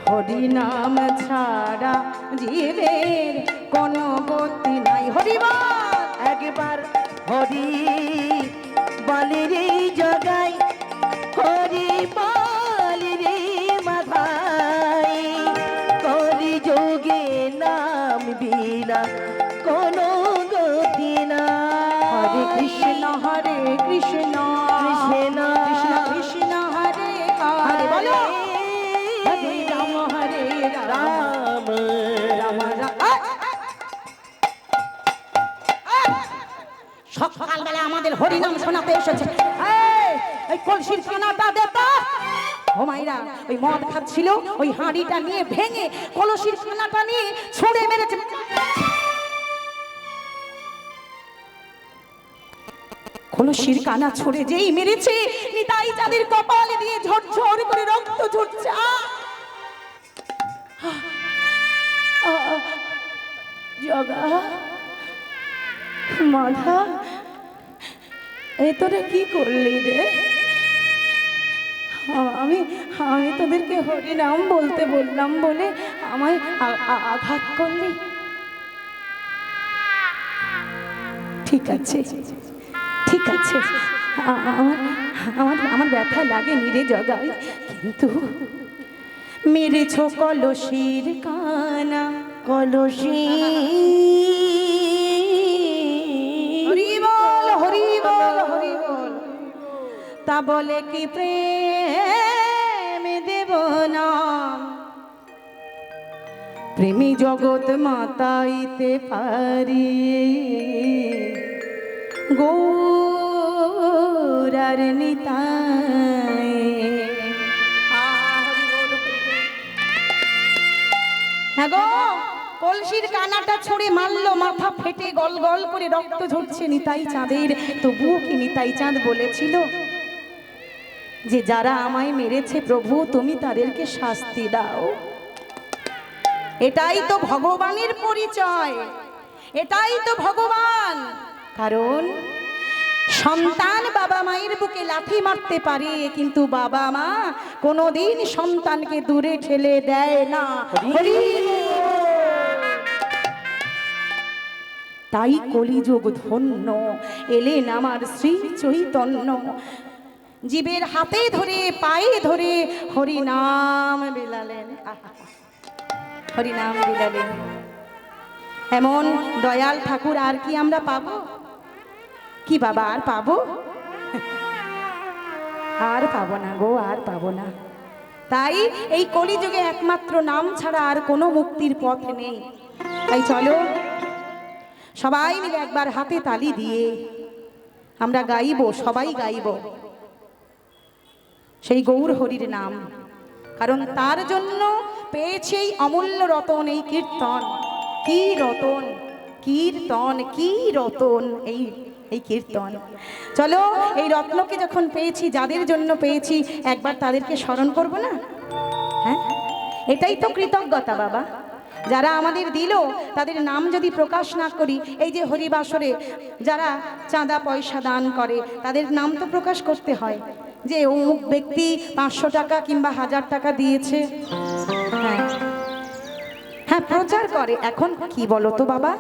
হরি নাম ছাড়া জীবের কোনো গতি নাই। হরি বল, একবার হরি বলে রে জগাই, হরি বলে রে মাধাই, কলি যোগে নাম বিনা কোনো গতি না। হরে কৃষ্ণ হরে কৃষ্ণ কৃষ্ণ কৃষ্ণ কৃষ্ণ হরে হরে, বলো হরে রাম হরে রাম রাম রাম রাম। সকালবেলা আমাদের হরিনাম শোনাতে এসেছে। এই কলসির কানাটা দে তো। ও মাইরা, ওই মদ খাচ্ছিল, ওই হাঁড়িটা নিয়ে ভেঙে কলসির কানাটা নিয়ে ছুঁড়ে মেরেছে। কলসির কানা ছুঁড়ে যেই মেরেছে, নিতাই চাঁদের কপালে দিয়ে ঝরঝর করে রক্ত ঝরছে। জগা, মাধা, এই তোরা কি করলি রে? আমি আমি তোদেরকে হরিনাম বলতে বললাম বলে আমায় আঘাত করলি? ঠিক আছে ঠিক আছে, আমার আমার আমার ব্যথা লাগেনি রে জগাই, কিন্তু মেরেছ কলসির কানা। কলসি হরি বল হরি বল হরি বল, তা বলে কি প্রেম দেব না? প্রেমী জগৎ মাতাইতে পারি, গৌরার নিতাই। হ্যাঁ গো, কলসির কানাটা ছুঁড়ে মারলো, মাথা ফেটে গল গল করে রক্ত ঝরছে নিতাই চাঁদের। তবুও কি নিতাই চাঁদ বলেছিল যে যারা আমায় মেরেছে প্রভু তুমি তাদেরকে শাস্তি দাও? এটাই তো ভগবানের পরিচয়, এটাই তো ভগবান। কারণ সন্তান বাবা মায়ের বুকে লাথি মারতে পারে, কিন্তু বাবা মা কোনোদিন সন্তানকে দূরে ঠেলে দেয় না। তাই কলিযুগ ধন্য, এলেন আমার শ্রী চৈতন্য, জীবের হাতে ধরে পায়ে ধরে হরিনাম বিলালেন, হরিনাম বিলালেন। এমন দয়াল ঠাকুর আর কি আমরা পাবো? কি বাবা আর পাবো? আর পাবো না গো, আর পাবো না। তাই এই কলিযুগে একমাত্র নাম ছাড়া আর কোনো মুক্তির পথ নেই। তাই চলো সবাই মিলে একবার হাতে তালি দিয়ে আমরা গাইবো, সবাই গাইব সেই গৌর হরির নাম। কারণ তার জন্য পেয়েছে এই অমূল্য রতন, এই কীর্তন। কি রতন, কীর্তন, কি রতন এই এই কীর্তন। চলো এই রত্নকে যখন পেয়েছি, যাদের জন্য পেয়েছি, একবার তাদেরকে স্মরণ করব না? হ্যাঁ, এটাই তো কৃতজ্ঞতা বাবা। যারা আমাদের দিল তাদের নাম যদি প্রকাশ না করি, এই যে হরিবাসরে যারা চাঁদা পয়সা দান করে তাদের নাম তো প্রকাশ করতে হয়, যে অমুক ব্যক্তি 500 টাকা কিংবা 1000 টাকা দিয়েছে। হ্যাঁ হ্যাঁ, হ্যাঁ প্রচার করে। এখন কি বলো তো বাবা,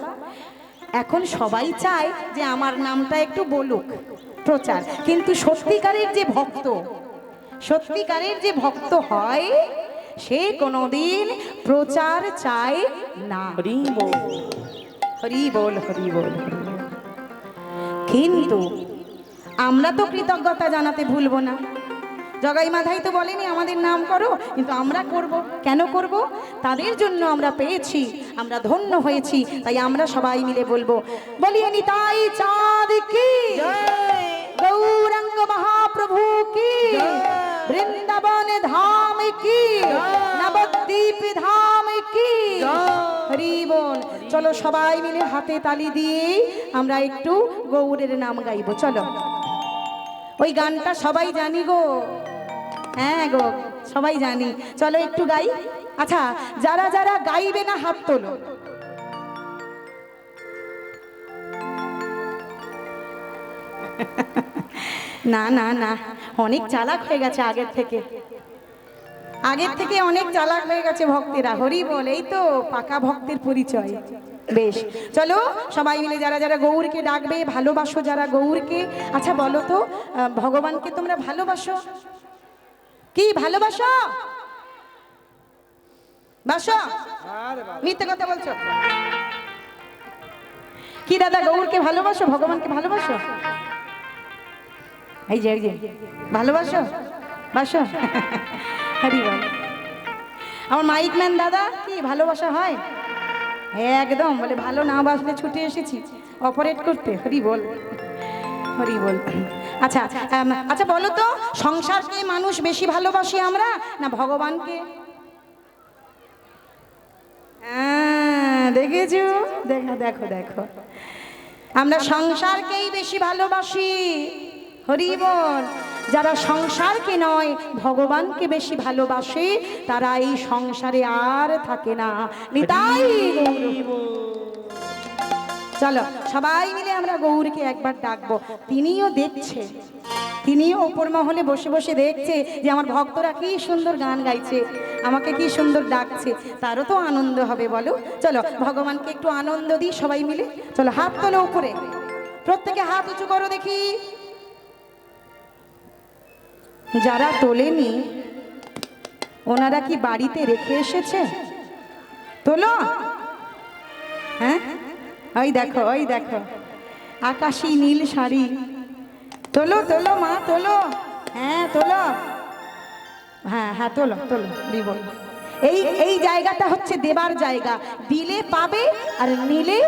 এখন সবাই চায় যে আমার নামটা একটু বলুক, প্রচার। কিন্তু সত্যিকারের যে ভক্ত, সত্যিকারের যে ভক্ত হয় সে কোনোদিন প্রচার চায় না। হরি বল। হরি বল, হরি বল। কিন্তু আমরা তো কৃতজ্ঞতা জানাতে ভুলবো না। জগাই মাধাই তো বলেনি আমাদের নাম করো, কিন্তু আমরা করব। কেন করব? তাদের জন্য আমরা পেয়েছি, আমরা ধন্য হয়েছি, তাই আমরা সবাই মিলে বলবো, বলিয়ে নিতাই চাঁদ কি, গৌরাঙ্গ মহাপ্রভু কি, বৃন্দাবন ধাম কি, নবদ্বীপ ধাম কি। হরি বল। চলো সবাই মিলে হাতে তালি দিয়ে আমরা একটু গৌরের নাম গাইবো। চলো, ওই গানটা সবাই জানি গো, হ্যাঁ গো সবাই জানি। চলো একটু গাই। আচ্ছা, যারা যারা গাইবে না হাত তোলো। না না না, অনেক চালাক হয়ে গেছে আগের থেকে, আগের থেকে অনেক চালাক হয়ে গেছে ভক্তেরা। হরি বল, এই তো পাকা ভক্তের পরিচয়। বেশ, চলো সবাই মিলে যারা যারা গৌরকে ডাকবে, ভালোবাসো যারা গৌরকে। আচ্ছা বলো তো, ভগবানকে তোমরা ভালোবাসো কি? ভালোবাসো? বাসো? মিথ্যে কথা বলছো কি দাদা? গৌরকে ভালোবাসো, ভগবানকে ভালোবাসো? এই যে ভালোবাসো, বাসো? হরি বল। আমার মাইক ম্যান দাদা, কি ভালোবাসা হয়? একদম বলে, ভালো না বাসলে ছুটে এসেছি অপারেট করতে। হরি বল, হরি বল। আচ্ছা আচ্ছা বলো তো, সংসারকে মানুষ বেশি ভালোবাসি আমরা না ভগবানকে? দেখেছো? দেখো দেখো দেখো, আমরা সংসারকেই বেশি ভালোবাসি। হরি বল। যারা সংসারকে নয় ভগবানকে বেশি ভালোবাসে তারা এই সংসারে আর থাকে না। নিতাই গৌর। চলো সবাই মিলে আমরা গৌরকে একবার ডাকবো। তিনিও দেখছে, তিনিও ওপর মহলে বসে বসে দেখছে যে আমার ভক্তরা কি সুন্দর গান গাইছে, আমাকে কি সুন্দর ডাকছে, তারও তো আনন্দ হবে বলো। চলো ভগবানকে একটু আনন্দ দিই সবাই মিলে। চলো হাত তোলো উপরে, প্রত্যেকে হাত উঁচু করো দেখি। যারা তোলেনি ওনারা কি বাড়িতে রেখে এসেছে? তোলো। হ্যাঁ ওই দেখো, ওই দেখো আকাশি নীল শাড়ি। তোলো তোলো মা, তোলো। হ্যাঁ তোলো, হ্যাঁ হ্যাঁ তোলো তোলো। বল, এই জায়গাটা হচ্ছে দেবার জায়গা। দিলে পাবে আর নিলে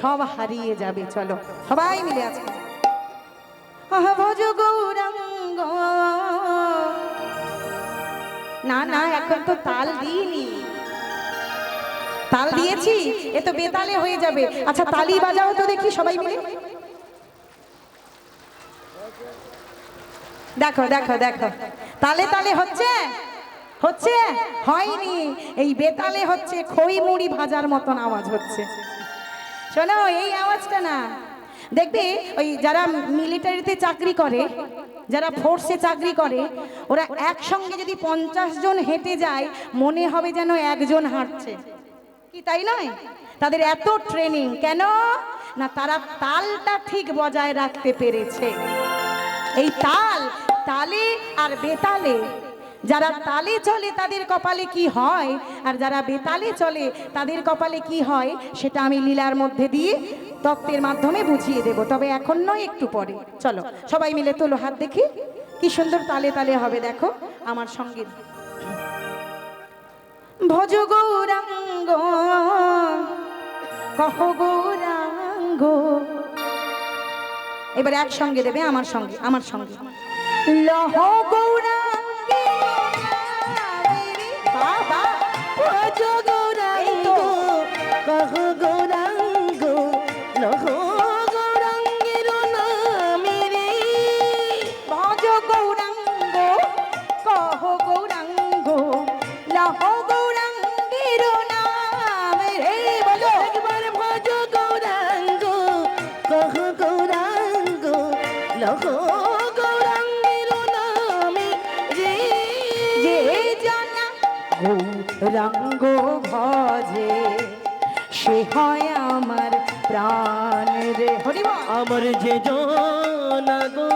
সব হারিয়ে যাবে। চলো সবাই মিলে আছে। ভজ গৌরাঙ্গ। না না, এখন তো তাল দিইনি। তাল দিয়েছি, এ তো বেতালে হয়ে যাবে। আচ্ছা তালি বাজাও তো দেখি সবাই মিলে। দেখো দেখো দেখো, তালে তালে হচ্ছে, হচ্ছে হয়নি। এই বেতালে হচ্ছে খই মুড়ি ভাজার মতন আওয়াজ হচ্ছে। শোনো এই আওয়াজটা না, দেখবে ওই যারা মিলিটারিতে চাকরি করে, যারা ফোর্সে চাকরি করে, ওরা একসঙ্গে যদি 50 জন হেঁটে যায় মনে হবে যেন একজন হাঁটছে, কি তাই নয়? তাদের এত ট্রেনিং। কেন না, তারা তালটা ঠিক বজায় রাখতে পেরেছে। এই তাল, তালে আর বেতালে, যারা তালে চলে তাদের কপালে কি হয় আর যারা বেতালে চলে তাদের কপালে কি হয় সেটা আমি লীলার মধ্যে দিয়ে তত্ত্বের মাধ্যমে বুঝিয়ে দেব। তবে এখন নয়, একটু পরে। চলো সবাই মিলে তোলো হাত দেখি, কি সুন্দর তালে তালে হবে। দেখো আমার সঙ্গে। ভজ গৌরাঙ্গ, কহ গৌরাঙ্গ। এবার একসঙ্গে দেবে আমার সঙ্গে, আমার সঙ্গে। লহ গৌরাঙ্গে, বাবা ভজ গৌরাঙ্গ, কহ গৌরাঙ্গ, লহ গৌরাঙ্গের নামে রে। ভজ গৌরাঙ্গ, কহ গৌরাঙ্গ, লহ গৌরাঙ্গের নামে রে। বলো একবার ভজ গৌরাঙ্গ, কহ গৌরাঙ্গ, লহ গৌরাঙ্গের নামে রে। যে জানা গৌরাঙ্গ ভজে সে হয় আমার প্রাণ রে। হরি বল। আমার যে জনা গো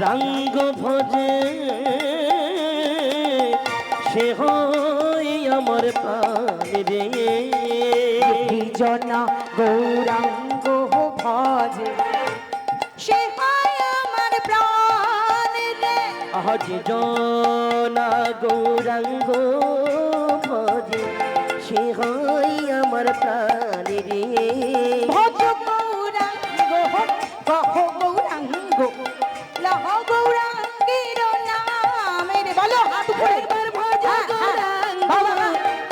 রাঙ্গ ভজে সে হয় আমার প্রাণ রে। জনা গৌরাঙ্গ ভজে সে হয় আমার প্রাণ রে। আজ জনা গৌরাঙ্গ ভজে সে হয় আমার প্রাণ রে। ভজ গৌরাঙ্গ কহ গৌরাঙ্গ লহ গৌরাঙ্গের নাম রে। বলো হাত উপরে। একবার ভজ গৌরাঙ্গ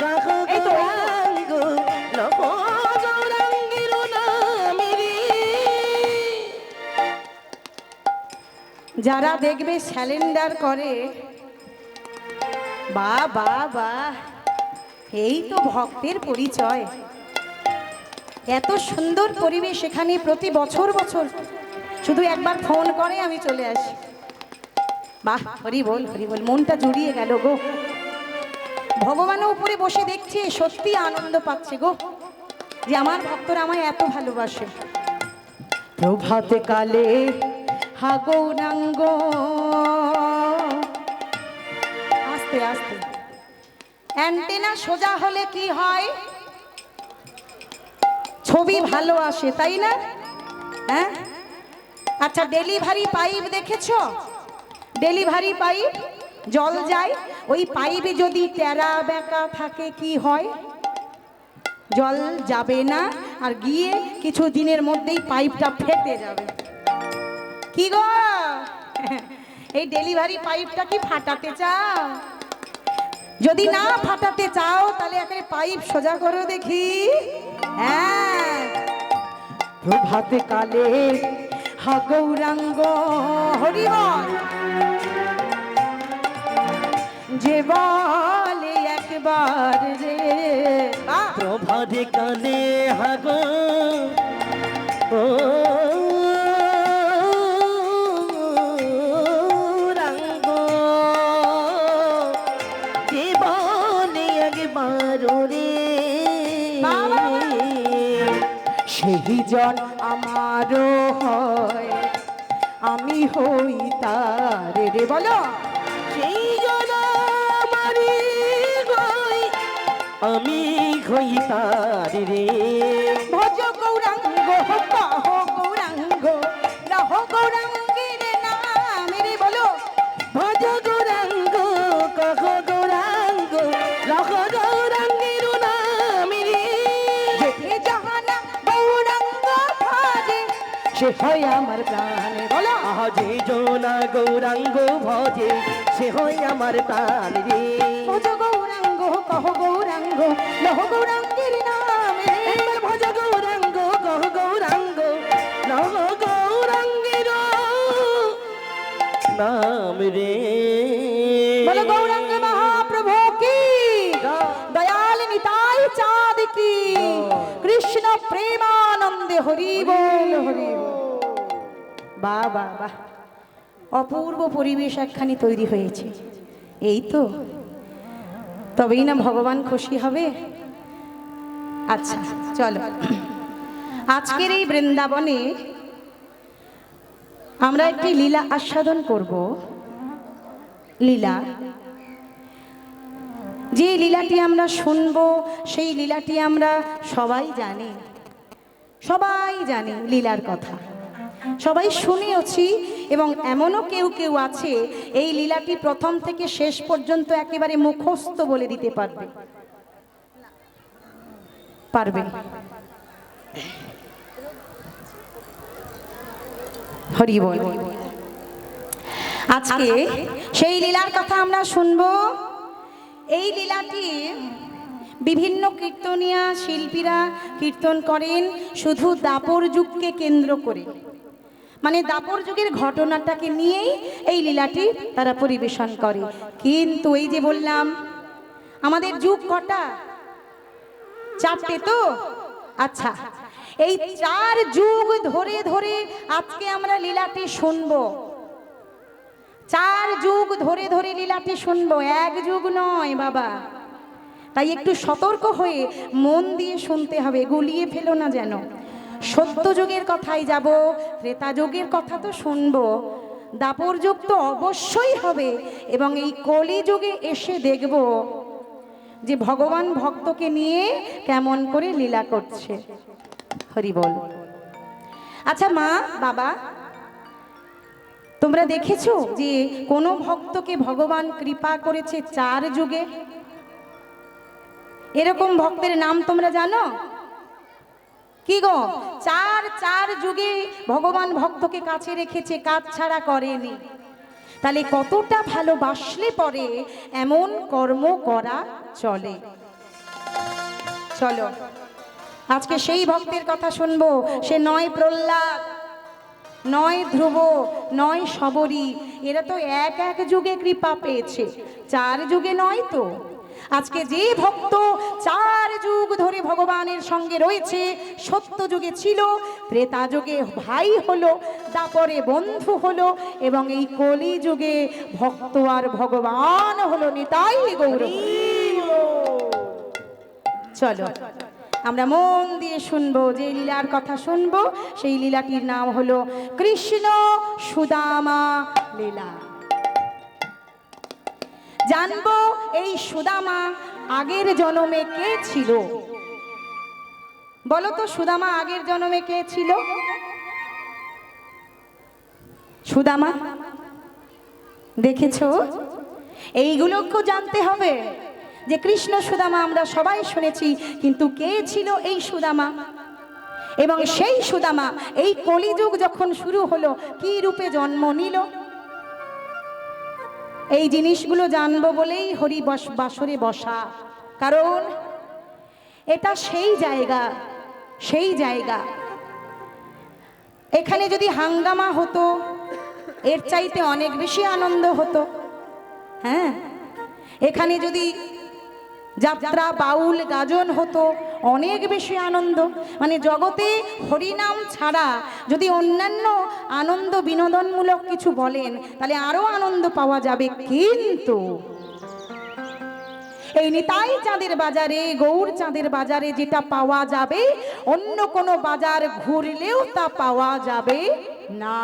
কহ গৌরাঙ্গ লহ গৌরাঙ্গের নাম রে। যারা দেখবে স্যালেন্ডার করে, বা বা বা, এই তো ভক্তের পরিচয়। এত সুন্দর পরিবেশ এখানে, প্রতি বছর বছর শুধু একবার ফোন করে আমি চলে আসি। বাহ, হরি বল হরি বল, মনটা জুড়িয়ে গেল গো। ভগবানও উপরে বসে দেখছে, সত্যি আনন্দ পাচ্ছে গো, যে আমার ভক্তরা আমায় এত ভালোবাসে। প্রভাতে কালে হা গৌরাঙ্গ, আস্তে আস্তে। অ্যান্টেনা সোজা হলে কি হয়? ছবি ভালো আসে, তাই না? হ্যাঁ, আচ্ছা, ডেলিভারি পাইপ দেখেছো? ডেলিভারি পাইপ জল যায়, ওই পাইপে যদি টেরা বেঁকা থাকে কি হয়? জল যাবে না, আর গিয়ে কিছু দিনের মধ্যেই পাইপটা ফেটে যাবে। কি গো, এই ডেলিভারি পাইপটা কি ফাটাতে চাও? যদি না ফাটাতে চাও তাহলে একটা পাইপ সোজা করো দেখি। হ্যাঁ, প্রভাতে কালে হা গৌরাঙ্গ, হরি বল, যে বলে একবার রে। প্রভাতে কালে হাগো ও রাঙ্গ জীবনে একবার রে। সেই জন আমারও হয়, আমি হই তার রে। বলো, সেই জন আমারি হই, আমি হই তার রে। ভজ গৌরাঙ্গ কহ গৌরাঙ্গ লহ গৌরাঙ্গের নাম রে। বলো, ভজ গৌরাঙ্গ কহ গৌরাঙ্গ লহ গৌরাঙ্গের নাম রে। যেতে জাহানা গৌরাঙ্গ ভজে সে হয় আমার প্রাণে। বলো, আজে জোনা গৌরাঙ্গ ভজে সে হয় আমার প্রাণ রে। ভজ গৌরাঙ্গ কহ গৌরাঙ্গ লহ গৌরাঙ্গের নাম রে। একবার ভজ গৌরাঙ্গ কহ গৌরাঙ্গ লহ গৌরাঙ্গের নাম রে। বলো, গৌরাঙ্গ মহাপ্রভু কি, দয়াল নিতাই চাঁদ কি, কৃষ্ণ প্রেমানন্দে হরি বল হরি বল। বাহ বাহ বাহ, অপূর্ব পরিবেশ একখানি তৈরি হয়েছে। এই তো, তবেই না ভগবান খুশি হবে। আচ্ছা চলো, আজকের এই বৃন্দাবনে আমরা একটি লীলা আস্বাদন করব। লীলা, যে লীলাটি আমরা শুনবো সেই লীলাটি আমরা সবাই জানি, সবাই জানি লীলার কথা, সবাই শুনেওছি। এবং এমনও কেউ কেউ আছে এই লীলাটি প্রথম থেকে শেষ পর্যন্ত একেবারে মুখস্থ বলে দিতে পারবে। পারবে? হরি বল। আজকে সেই লীলার কথা আমরা শুনবো। এই লীলাটি বিভিন্ন কীর্তনিয়া শিল্পীরা কীর্তন করেন শুধু দাপর যুগকে কেন্দ্র করে, মানে দাপর যুগের ঘটনাটাকে নিয়েই এই লীলাটি তারা পরিবেশন করে। কিন্তু এই যে বললাম আমাদের যুগ কটা? চারটে তো। আচ্ছা, এই চার যুগ ধরে ধরে আজকে আমরা লীলাটি শুনবো। 4 যুগ ধরে ধরে লীলাটি শুনবো, 1 যুগ নয় বাবা। তাই একটু সতর্ক হয়ে মন দিয়ে শুনতে হবে, গুলিয়ে ফেলো না যেন। সত্য যুগের কথাই যাব, ত্রেতা যুগের কথা তো শুনবো, দাপর যুগ তো অবশ্যই হবে, এবং এই কলি যুগে এসে দেখব যে ভগবান ভক্তকে নিয়ে কেমন করে লীলা করছে। হরি বল। আচ্ছা মা, বাবা, তোমরা দেখেছো যে কোন ভক্তকে ভগবান কৃপা করেছে 4 যুগে? এরকম ভক্তের নাম তোমরা জানো কি গো? 4 যুগে ভগবান ভক্তকে কাছে রেখেছে, কাজ ছাড়া করেনি। তাহলে কতটা ভালোবাসলে পরে এমন কর্ম করা চলে। চলো আজকে সেই ভক্তের কথা শুনবো। সে নয় প্রহ্লাদ, নয় ধ্রুব, নয় শবরী, এরা তো এক যুগে কৃপা পেয়েছে, 4 যুগে নয় তো। আজকে যে ভক্ত 4 যুগ ধরে ভগবানের সঙ্গে রয়েছে, সত্য যুগে ছিল, ত্রেতা যুগে ভাই হলো, তারপরে বন্ধু হলো, এবং এই কলি যুগে ভক্ত আর ভগবান হলো। নিতাই গৌর। চলো আমরা মন দিয়ে শুনবো, যে লীলার কথা শুনবো সেই লীলাটির নাম হলো কৃষ্ণ সুদামা লীলা। জানবো এই সুদামা আগের জন্মে কে ছিল। বলো তো সুদামা আগের জন্মে কে ছিল? সুদামা দেখেছো? এইগুলোকেও জানতে হবে যে কৃষ্ণ সুদামা আমরা সবাই শুনেছি, কিন্তু কে ছিল এই সুদামা, এবং সেই সুদামা এই কলিযুগ যখন শুরু হলো কি রূপে জন্ম নিল। এই জিনিসগুলো জানবো বলেই হরি বাসরে বসা, কারণ এটা সেই জায়গা, সেই জায়গা। এখানে যদি হাঙ্গামা হতো এর চাইতে অনেক বেশি আনন্দ হতো। হ্যাঁ, এখানে যদি যাত্রা বাউল গাজন হতো অনেক বেশি আনন্দ। মানে জগতে হরিনাম ছাড়া যদি অন্যান্য আনন্দ বিনোদনমূলক কিছু বলেন তাহলে আরো আনন্দ পাওয়া যাবে, কিন্তু এই নিতাই চাঁদের বাজারে, গৌর চাঁদের বাজারে যেটা পাওয়া যাবে অন্য কোনো বাজার ঘুরলেও তা পাওয়া যাবে না।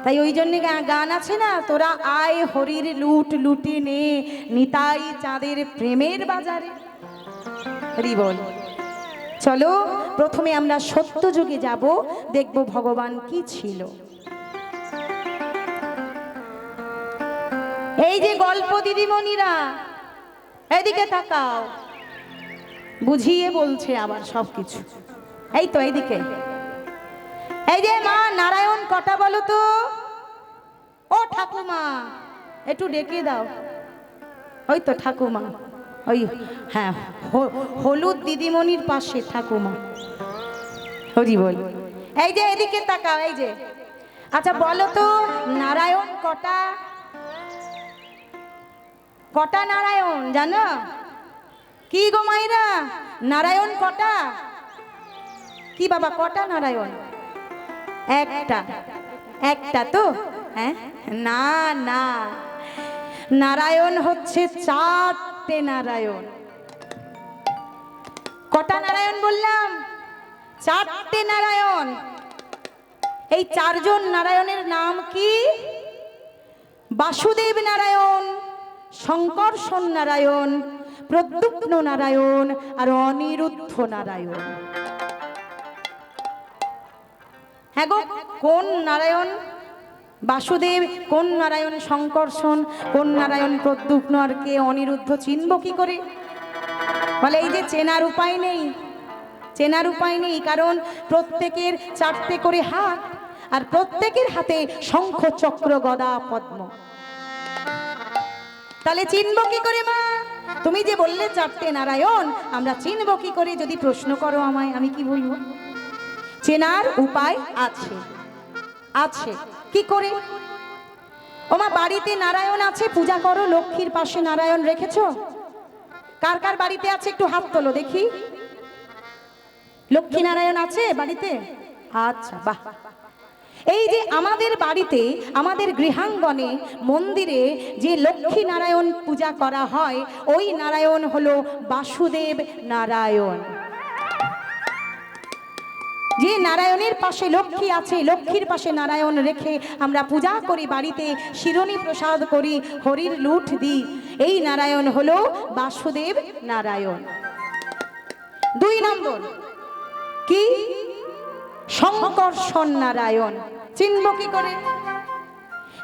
তাই ওই জন্য গান আছে না, তোরা আয় হরির লুট লুটে নে নিতাই চাঁদের প্রেমের বাজারে। হরি বল। চলো প্রথমে আমরা সত্য যুগে যাব, দেখব ভগবান কি ছিল। এই যে গল্প দিদিমণিরা এদিকে তাকাও, বুঝিয়ে বলছে আবার সবকিছু। এই তো এইদিকে, এই যে মা নারায়ণ কটা বলো তো? ও ঠাকুমা একটু ডেকে দাও। ওই তো ঠাকুমা, ওই হ্যাঁ হলুদ দিদিমণির পাশে ঠাকুমা। হরি বল। এই যে এদিকে তাকাও, এই যে আচ্ছা বলো তো নারায়ণ কটা? কটা নারায়ণ জানো? কি গো মাইরা, নারায়ণ কটা? কি বাবা কটা নারায়ণ? একটা, একটা তো? হ্যাঁ না না, নারায়ণ হচ্ছে 4টে নারায়ণ। কটা নারায়ণ বললাম? 4টে নারায়ণ। এই 4 জন নারায়ণের নাম কি? বাসুদেব নারায়ণ, শঙ্কর্ষণ নারায়ণ, প্রদ্যুম্ন নারায়ণ আর অনিরুদ্ধ নারায়ণ। হ্যাঁ গো, কোন নারায়ণ বাসুদেব, কোন নারায়ণ শঙ্কর্ষণ, কোন নারায়ণ প্রদ্যুম্ন আর কে অনিরুদ্ধ চিনব কি করে? বলে এই যে চেনার উপায় নেই, চেনার উপায় নেই, কারণ প্রত্যেকের 4টে করে হাত, আর প্রত্যেকের হাতে শঙ্খ চক্র গদা পদ্ম। তাহলে চিনব কি করে মা? তুমি যে বললে 4টে নারায়ণ, আমরা চিনব কি করে? যদি প্রশ্ন করো আমায়, আমি কি বলবো? চেনার উপায় আছে, আছে। কি করে? ওমা বাড়িতে নারায়ণ আছে, পূজা করো, লক্ষ্মীর পাশে নারায়ণ রেখেছো? কার কার বাড়িতে আছে একটু হাত তোলো দেখি। লক্ষ্মী নারায়ণ আছে বাড়িতে? আচ্ছা বাহ। এই যে আমাদের বাড়িতে, আমাদের গৃহাঙ্গনে, মন্দিরে যে লক্ষ্মী নারায়ণ পূজা করা হয়, ওই নারায়ণ হলো বাসুদেব নারায়ণ। যে নারায়ণের পাশে লক্ষ্মী আছে, লক্ষ্মীর পাশে নারায়ণ রেখে আমরা পূজা করি, বাড়িতে শিরোনি প্রসাদ করি, হরির লুট দিই, এই নারায়ণ হলো বাসুদেব নারায়ণ। 2 নম্বর কি? শঙ্কর্ষণ নারায়ণ। চিনব কি করে?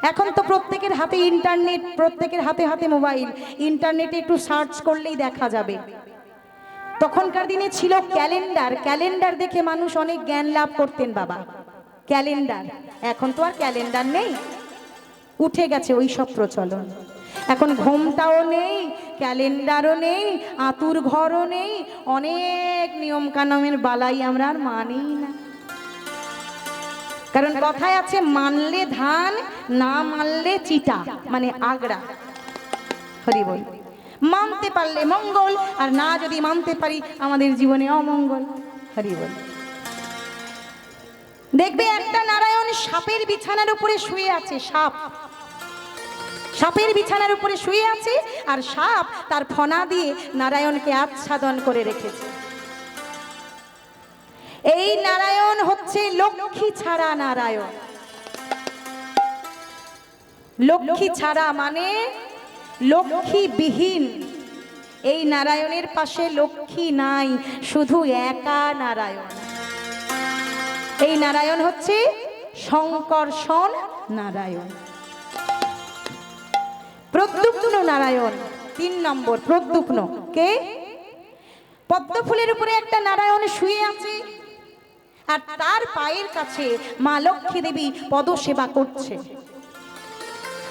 এখন তো প্রত্যেকের হাতে ইন্টারনেট, প্রত্যেকের হাতে হাতে মোবাইল, ইন্টারনেটে একটু সার্চ করলেই দেখা যাবে। তখনকার দিনে ছিল ক্যালেন্ডার, ক্যালেন্ডার দেখে মানুষ অনেক জ্ঞান লাভ করতেন বাবা, ক্যালেন্ডার। এখন তো আর ক্যালেন্ডার নেই, উঠে গেছে ওই সব প্রচলন। এখন ঘোমটাও নেই, ক্যালেন্ডারও নেই, আতুর ঘরও নেই, অনেক নিয়ম কানুনের বালাই আমরা আর মানি না। কারণ কথায় আছে, মানলে ধান, না মানলে চিটা, মানে আগড়া। হরি বল। মানতে পারলে মঙ্গল, আর না যদি মানতে পারি আমাদের জীবনে অমঙ্গল। হরি বল। দেখবে একটা নারায়ণ সাপের বিছানার উপরে শুয়ে আছে, সাপ সাপের বিছানার উপরে শুয়ে আছে, আর সাপ তার ফনা দিয়ে নারায়ণকে আচ্ছাদন করে রেখেছে। এই নারায়ণ হচ্ছে লক্ষ্মী ছাড়া নারায়ণ। লক্ষ্মী ছাড়া মানে লক্ষ্মী বিহীন। এই নারায়ণের পাশে লক্ষ্মী নাই, শুধু একা নারায়ণ। এই নারায়ণ হচ্ছে শঙ্কর্ষণ নারায়ণ। প্রদ্যুম্ন নারায়ণ 3 নম্বর। প্রদ্যুম্ন কে? পদ্ম ফুলের উপরে একটা নারায়ণ শুয়ে আছে, আর তার পায়ের কাছে মা লক্ষ্মী দেবী পদসেবা করছে।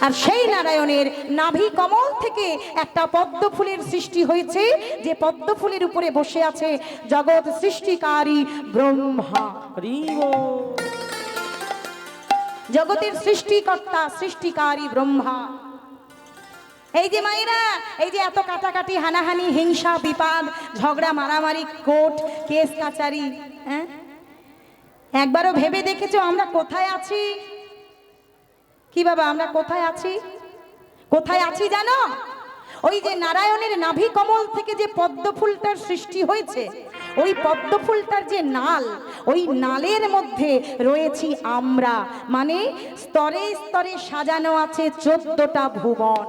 আর সেই নারায়ণের নাভি কমল থেকে একটা পদ্ম ফুলের সৃষ্টি হয়েছে, যে পদ্ম ফুলের উপরে বসে আছে জগৎ সৃষ্টিকারী ব্রহ্মা। জগতের সৃষ্টিকর্তা, সৃষ্টিকারী ব্রহ্মা। এই যে মায়েরা, এই যে এত কাটাকাটি, হানাহানি, হিংসা, বিপাদ, ঝগড়া, মারামারি, কোর্ট কেস কাচারি, হ্যাঁ, একবারও ভেবে দেখেছো আমরা কোথায় আছি? কি বাবা, আমরা কোথায় আছি? কোথায় আছি জানো? ওই যে নারায়ণের নাভি কমল থেকে যে পদ্ম ফুলটার সৃষ্টি হয়েছে, ওই পদ্ম ফুলটার যে নাল, ওই নালের মধ্যে রয়েছি আমরা। মানে স্তরে স্তরে সাজানো আছে 14টা ভুবন।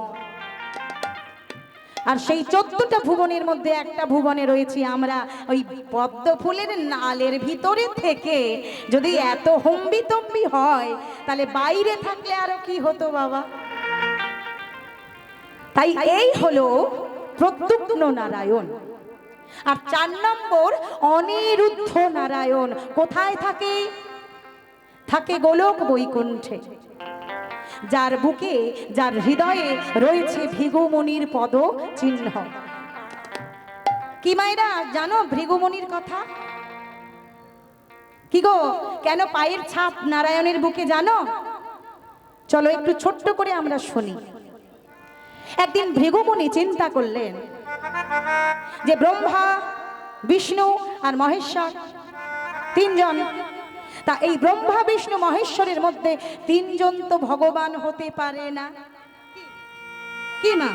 আর সেই 14টা ভুবনের মধ্যে একটা ভুবনে রয়েছি আমরা। ওই পদ্ম ফুলের নালের ভিতরে থেকে যদি এত হম্বি তম্বি হয়, তাহলে বাইরে থাকলে আরো কি হতো বাবা? তাই এই হলো প্রদ্যুম্ন নারায়ণ। আর 4 নম্বর অনিরুদ্ধ নারায়ণ। কোথায় থাকে? থাকে গোলক বৈকুণ্ঠে। যার বুকে, যার হৃদয়ে রয়েছে ভৃগুমুনির পদ চিহ্ন। কি মায়েরা জানো ভৃগুমুনির কথা? কি গো, কেন পায়ের ছাপ নারায়ণের বুকে জানো? চলো একটু ছোট্ট করে আমরা শুনি। একদিন ভৃগুমুনি চিন্তা করলেন যে ব্রহ্মা, বিষ্ণু আর মহেশ্বর 3 জন, তা এই ব্রহ্মা, বিষ্ণু, মহেশ্বরের মধ্যে 3 জন তো ভগবান হতে পারে না। কি মা,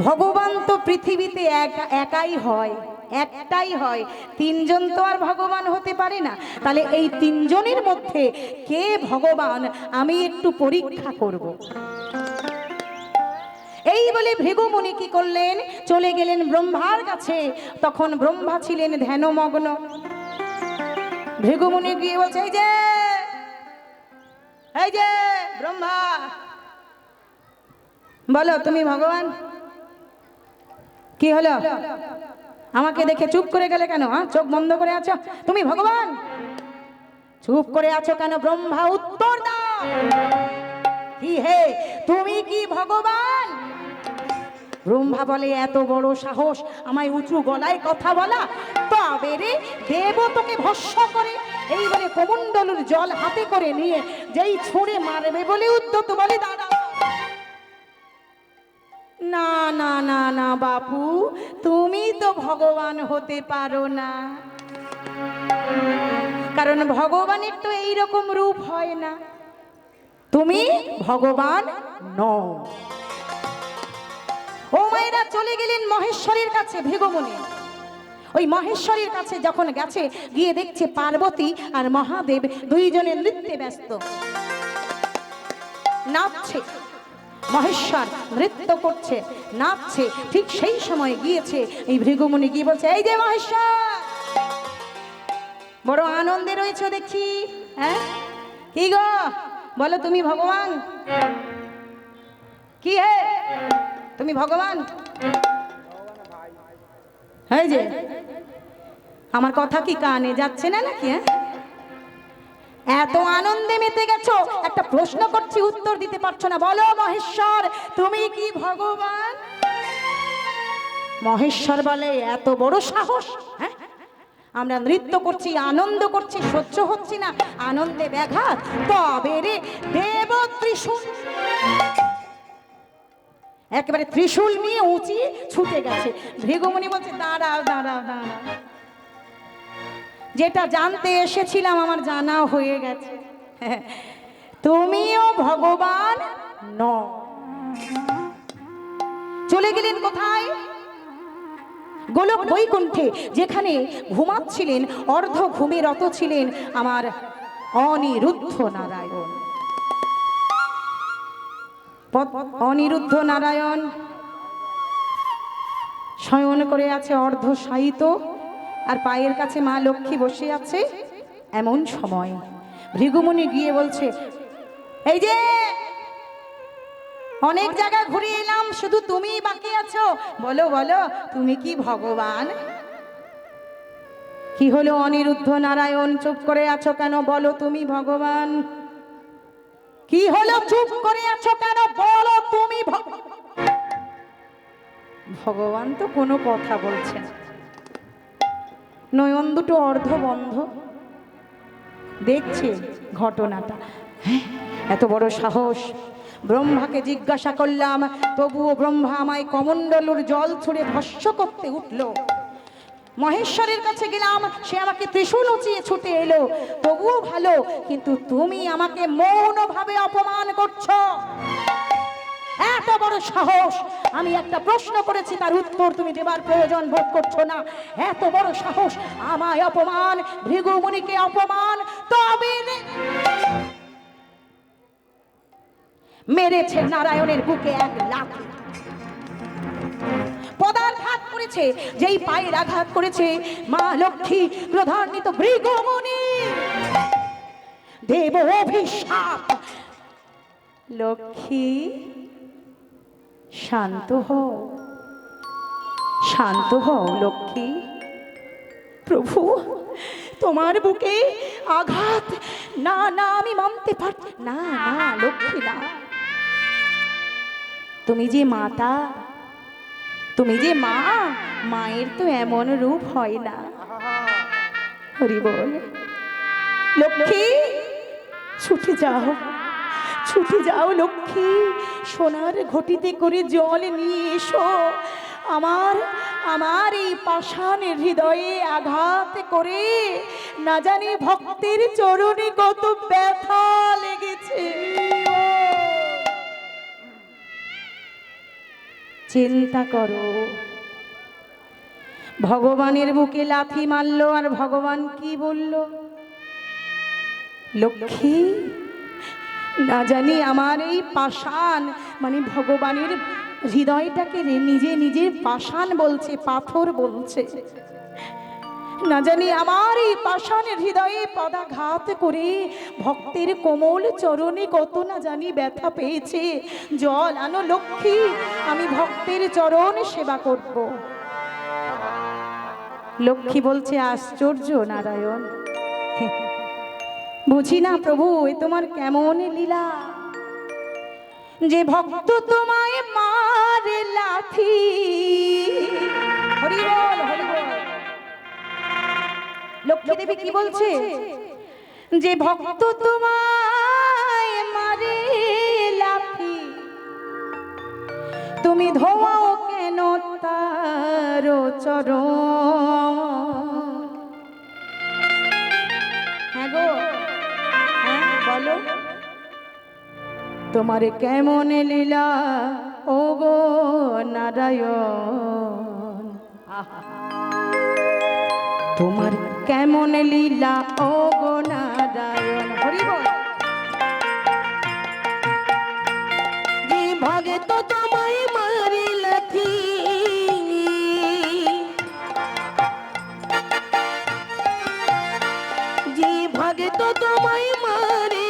ভগবান তো পৃথিবীতে একাই হয়, একটাই হয়, 3 জন তো আর ভগবান হতে পারে না। তাহলে এই 3 জনের মধ্যে কে ভগবান, আমি একটু পরীক্ষা করব। এই বলে ভৃগুমুনি কি করলেন, চলে গেলেন ব্রহ্মার কাছে। তখন ব্রহ্মা ছিলেন ধ্যানমগ্ন। ভৃগুমুনি গিয়ে বলছে, এই যে ব্রহ্মা, বলো তুমি ভগবান? কি হলো, আমাকে দেখে চুপ করে গেলে কেন? চোখ বন্ধ করে আছো, তুমি ভগবান? চুপ করে আছো কেন? ব্রহ্মা উত্তর দাও, কি হে, তুমি কি ভগবান? ব্রহ্মা বলে, এত বড় সাহস আমায় উঁচু গলায় কথা বলা, তবে রে দেব তোকে ভস্ম করে। এইবারে কমণ্ডলুর জল হাতে করে নিয়ে যেই ছুঁড়ে মারবে বলে উদ্যত বলে, দাদা না না না না বাপু, তুমি তো ভগবান হতে পারো না। কারণ ভগবানের তো এইরকম রূপ হয় না, তুমি ভগবান নও। ও মায়েরা চলে গেলেন মহেশ্বরীর কাছে ভৃগুমুনি। ওই মহেশ্বরীর কাছে যখন গেছে, গিয়ে দেখছে পার্বতী আর মহাদেব দুইজনে নৃত্যে ব্যস্ত, নাচছে। মহেশ্বর নৃত্য করছে, নাচছে। ঠিক সেই সময় গিয়েছে এই ভৃগুমুনি, গিয়ে বলছে, এই যে মহেশ্বর, বড় আনন্দে রয়েছে দেখছি, হ্যাঁ কি গো বলো, তুমি ভগবান? কি হে, তুমি ভগবান? এই যে আমার কথা কি কানে যাচ্ছে না নাকি? এত আনন্দে মেতে গেছো, একটা প্রশ্ন করছি উত্তর দিতে পারছো না। বলো মহেশ্বর, তুমি কি ভগবান? মহেশ্বর বলে, এত বড় সাহস! হ্যাঁ, আমরা নৃত্য করছি, আনন্দ করছি, সহ্য হচ্ছে না, আনন্দে ব্যাঘাত। তবে রে দেব ত্রিশূল, একেবারে ত্রিশূল নিয়ে উঁচিয়ে ছুটে গেছে। ভৃগুমুনি বলছে, দাঁড়াও দাঁড়াও দাঁড়াও, যেটা জানতে এসেছিলাম আমার জানা হয়ে গেছে, তুমিও ভগবান নও। চলে গেলেন কোথায়? গোলক বৈকুণ্ঠে, যেখানে ঘুমাচ্ছিলেন, অর্ধ ঘুমে রত ছিলেন আমার অনিরুদ্ধ নারায়ণ। অনিরুদ্ধ নারায়ণ শয়ন করে আছে অর্ধ শায়িত, আর পায়ের কাছে মা লক্ষ্মী বসে আছে। এমন সময় ভৃগুমুনি গিয়ে বলছে, এই যে অনেক জায়গা ঘুরে এলাম, শুধু তুমি বাকি আছো, বলো বলো, তুমি কি ভগবান? কি হলো অনিরুদ্ধ নারায়ণ, চুপ করে আছো কেন? বলো তুমি ভগবান। কি হলো, চুপ করে আছো কেন? বলো তুমি ভগবান তো কোনো কথা বলছে না, নয়ন দুটো অর্ধ বন্ধ, দেখছে ঘটনাটা। হ্যাঁ, এত বড় সাহস! ব্রহ্মাকে জিজ্ঞাসা করলাম, তবুও ব্রহ্মা আমায় কমণ্ডলুর জল ছুঁড়ে ভস্য করতে উঠল। মহেশ্বরের কাছে গেলাম, সে আমাকে ত্রিশূল উঁচিয়ে ছুটে এলো, তবুও ভালো, কিন্তু তুমি আমাকে মৌনভাবে অপমান করছো। এত বড় সাহস! আমি একটা প্রশ্ন করেছি, তার উত্তর তুমি দেবার প্রয়োজন বোধ করছো না। এত বড় সাহস, আমায় অপমান, ভৃগুমুনিকে অপমান। তবে মেরেছে নারায়ণের বুকে এক লাথি, পদাঘাত করেছে। যেই পায়ের আঘাত করেছে, মা লক্ষ্মী ক্রোধান্বিত, ভৃগুমুনি দেব অভিশাপ। লক্ষ্মী শান্ত হও, শান্ত হও লক্ষ্মী। প্রভু, তোমার বুকে আঘাত, না না আমি মানতে পারছি না, না লক্ষ্মী না। তুমি যে মাতা, তুমি যে মা, মায়ের তো এমন রূপ হয় না। হরি বল। লক্ষ্মী ছুটে যাও, ছুটে যাও লক্ষ্মী, সোনার ঘটিতে করে জল নিয়ে এসো। আমার আমার এই পাষাণ হৃদয়ে আঘাত করে না জানি ভক্তের চরণে কত ব্যথা লেগেছে। চিন্তা করো, ভগবানের বুকে লাথি মারলো, আর ভগবান কি বলল? লক্ষ্মী, না জানি আমার এই পাষাণ, মানে ভগবানের হৃদয়টাকে নিজে নিজে পাষাণ বলছে, পাথর বলছে। না জানি আমার এই পাষাণের হৃদয়ে পদাঘাত করে ভক্তের কোমল চরণে কত না জানি ব্যথা পেয়েছে। জল আনো লক্ষ্মী, আমি ভক্তের চরণ সেবা করব। লক্ষ্মী বলছে, আশ্চর্য নারায়ণ, বুঝি না প্রভু, এ তোমার কেমন লীলা, যে ভক্ত তোমায় মারে লাথি। হরি বল, হরি বল। লক্ষ্মী দেবী কি বলছে? যে ভক্ত তোমায় মারে লাথি, তুমি ধোয়াও কেন তার চরণ। তোমার কেমন লীলা ও গো নারায়ণ, তোমার কেমন লীলা ও গো নারায়ণ। হরি বল। যে ভাগে তো তোমায় মারি লাথি, যে ভাগে তো তোমায় মারি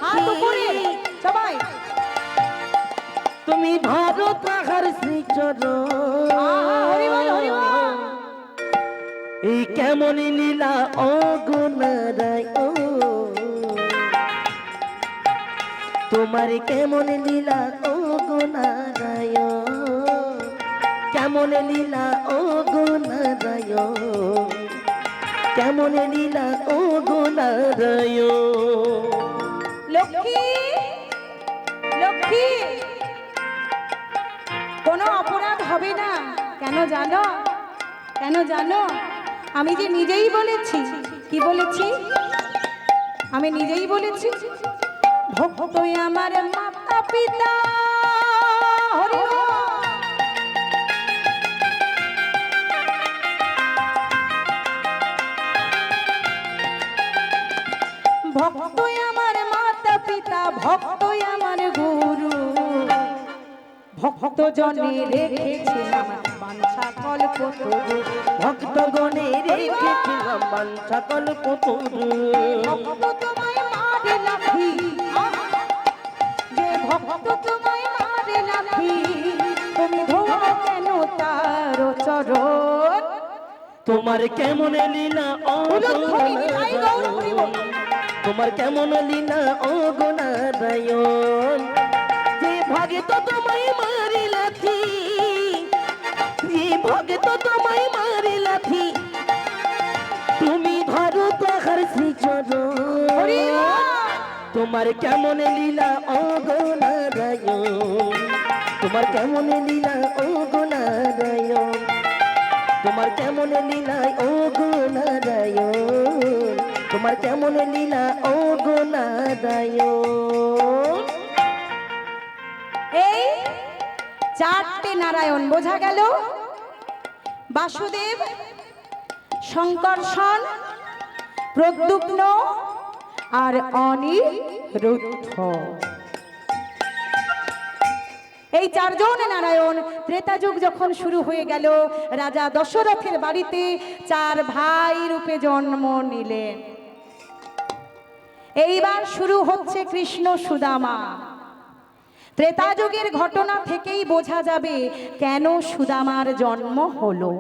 হাত উপরে লাথি, সবাই। তুমি ধরো তাহার শ্রীচরণ। হরি বল, হরি বল। এই কেমন লীলা ও গো নারায়ণ, তোমার কেমন লীলা ও গো নারায়ণ, কেমন লীলা ও গো নারায়ণ, কেমন লীলা ও গো নারায়ণ। লক্ষ্মী, লক্ষ্মী, কোনো অপরাধ হবে না। কেন জানো? কেন জানো? আমি যে নিজেই বলেছি। কি বলেছি? আমি নিজেই বলেছি, ভক্ত আমার মাতা পিতা। হরি বল। ভক্ত আমার মাতা পিতা, ভক্ত আমার গুরু, ভক্ত জনে রেখেছিলাম বাঞ্ছা কল্পতরু। ভক্ত গণে রেখেছিলাম বাঞ্ছা কল্পতরু। ভক্ত তোমায় মারে লাথি, যে ভক্ত তোমায় মারে লাথি, তুমি ধোয়া কেন তার চরণ। তোমার কেমন লীলা ও গো নারায়ণ, তোমার কেমন লীলা ও গো নারায়ণ। যে ভাগে তো তোমায় মারি লাথি, যে ভাগে তো তোমায় মারি লাথি, তুমি ধরো তাহার শ্রীচরণ। তোমার কেমন লীলা ও গো নারায়ণ, তোমার কেমন লীলা ও গো নারায়ণ, তোমার কেমন লীলা ও গো নারায়ণ, তোমার কেমন লীলা ও গো নারায়ণ। এই চারটে নারায়ণ বোঝা গেল। বাসুদেব, শঙ্কর্ষণ, প্রদ্যুম্ন আর অনিরুদ্ধ। এই চারজন নারায়ণ ত্রেতা যুগ যখন শুরু হয়ে গেল, রাজা দশরথের বাড়িতে চার ভাই রূপে জন্ম নিলেন। এইবার শুরু হচ্ছে কৃষ্ণ সুদামা। ত্রেতা যুগের ঘটনা থেকেই বোঝা যাবে কেন সুদামার জন্ম হলো।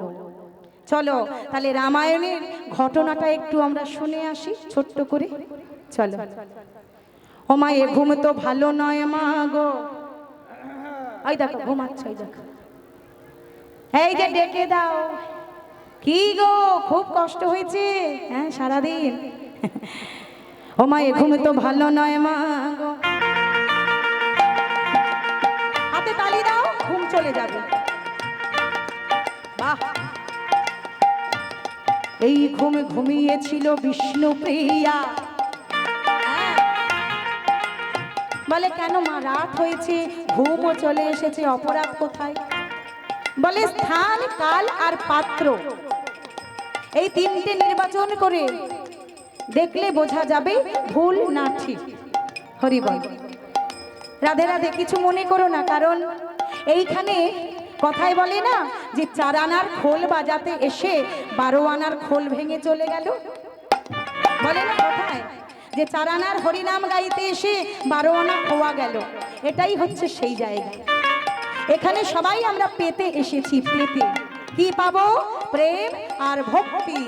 চলো তাহলে রামায়ণের ঘটনাটা একটু আমরা শুনে আসি ছোট্ট করে। চলো। ও মা, এ ঘুম তো ভালো নয় মা গো। এই দেখো ঘুমাচ্ছে, এই দেখো, এই যে ডেকে দাও। কি গো, খুব কষ্ট হয়েছে? হ্যাঁ, সারাদিন। ও মা, এ ঘুম তো ভালো নয় মা গো। হাতে তালি দাও, ঘুম চলে যাবে। বাহ। এই ঘুম ঘুমিয়েছিল বিষ্ণুপ্রিয়া। বলে কেন মা, রাত হয়েছে, ঘুমও চলে এসেছে, অপরাধ কোথায়? বলে স্থান, কাল আর পাত্র, এই তিনটে নির্বাচন করে দেখলে বোঝা যাবে ভুল না ঠিক। হরি বল। রাধে রাধে, কিছু মনে করো না, কারণ এইখানে কথায় বলে না যে 4 আনার খোল বাজাতে এসে 12 আনার খোল ভেঙে চলে গেল। বলে না কথায় যে 4 আনার হরিনাম গাইতে এসে 12 আনা খোয়া গেল। এটাই হচ্ছে সেই জায়গা। এখানে সবাই আমরা পেতে এসেছি, পেতে কি পাবো? প্রেম আর ভক্তি।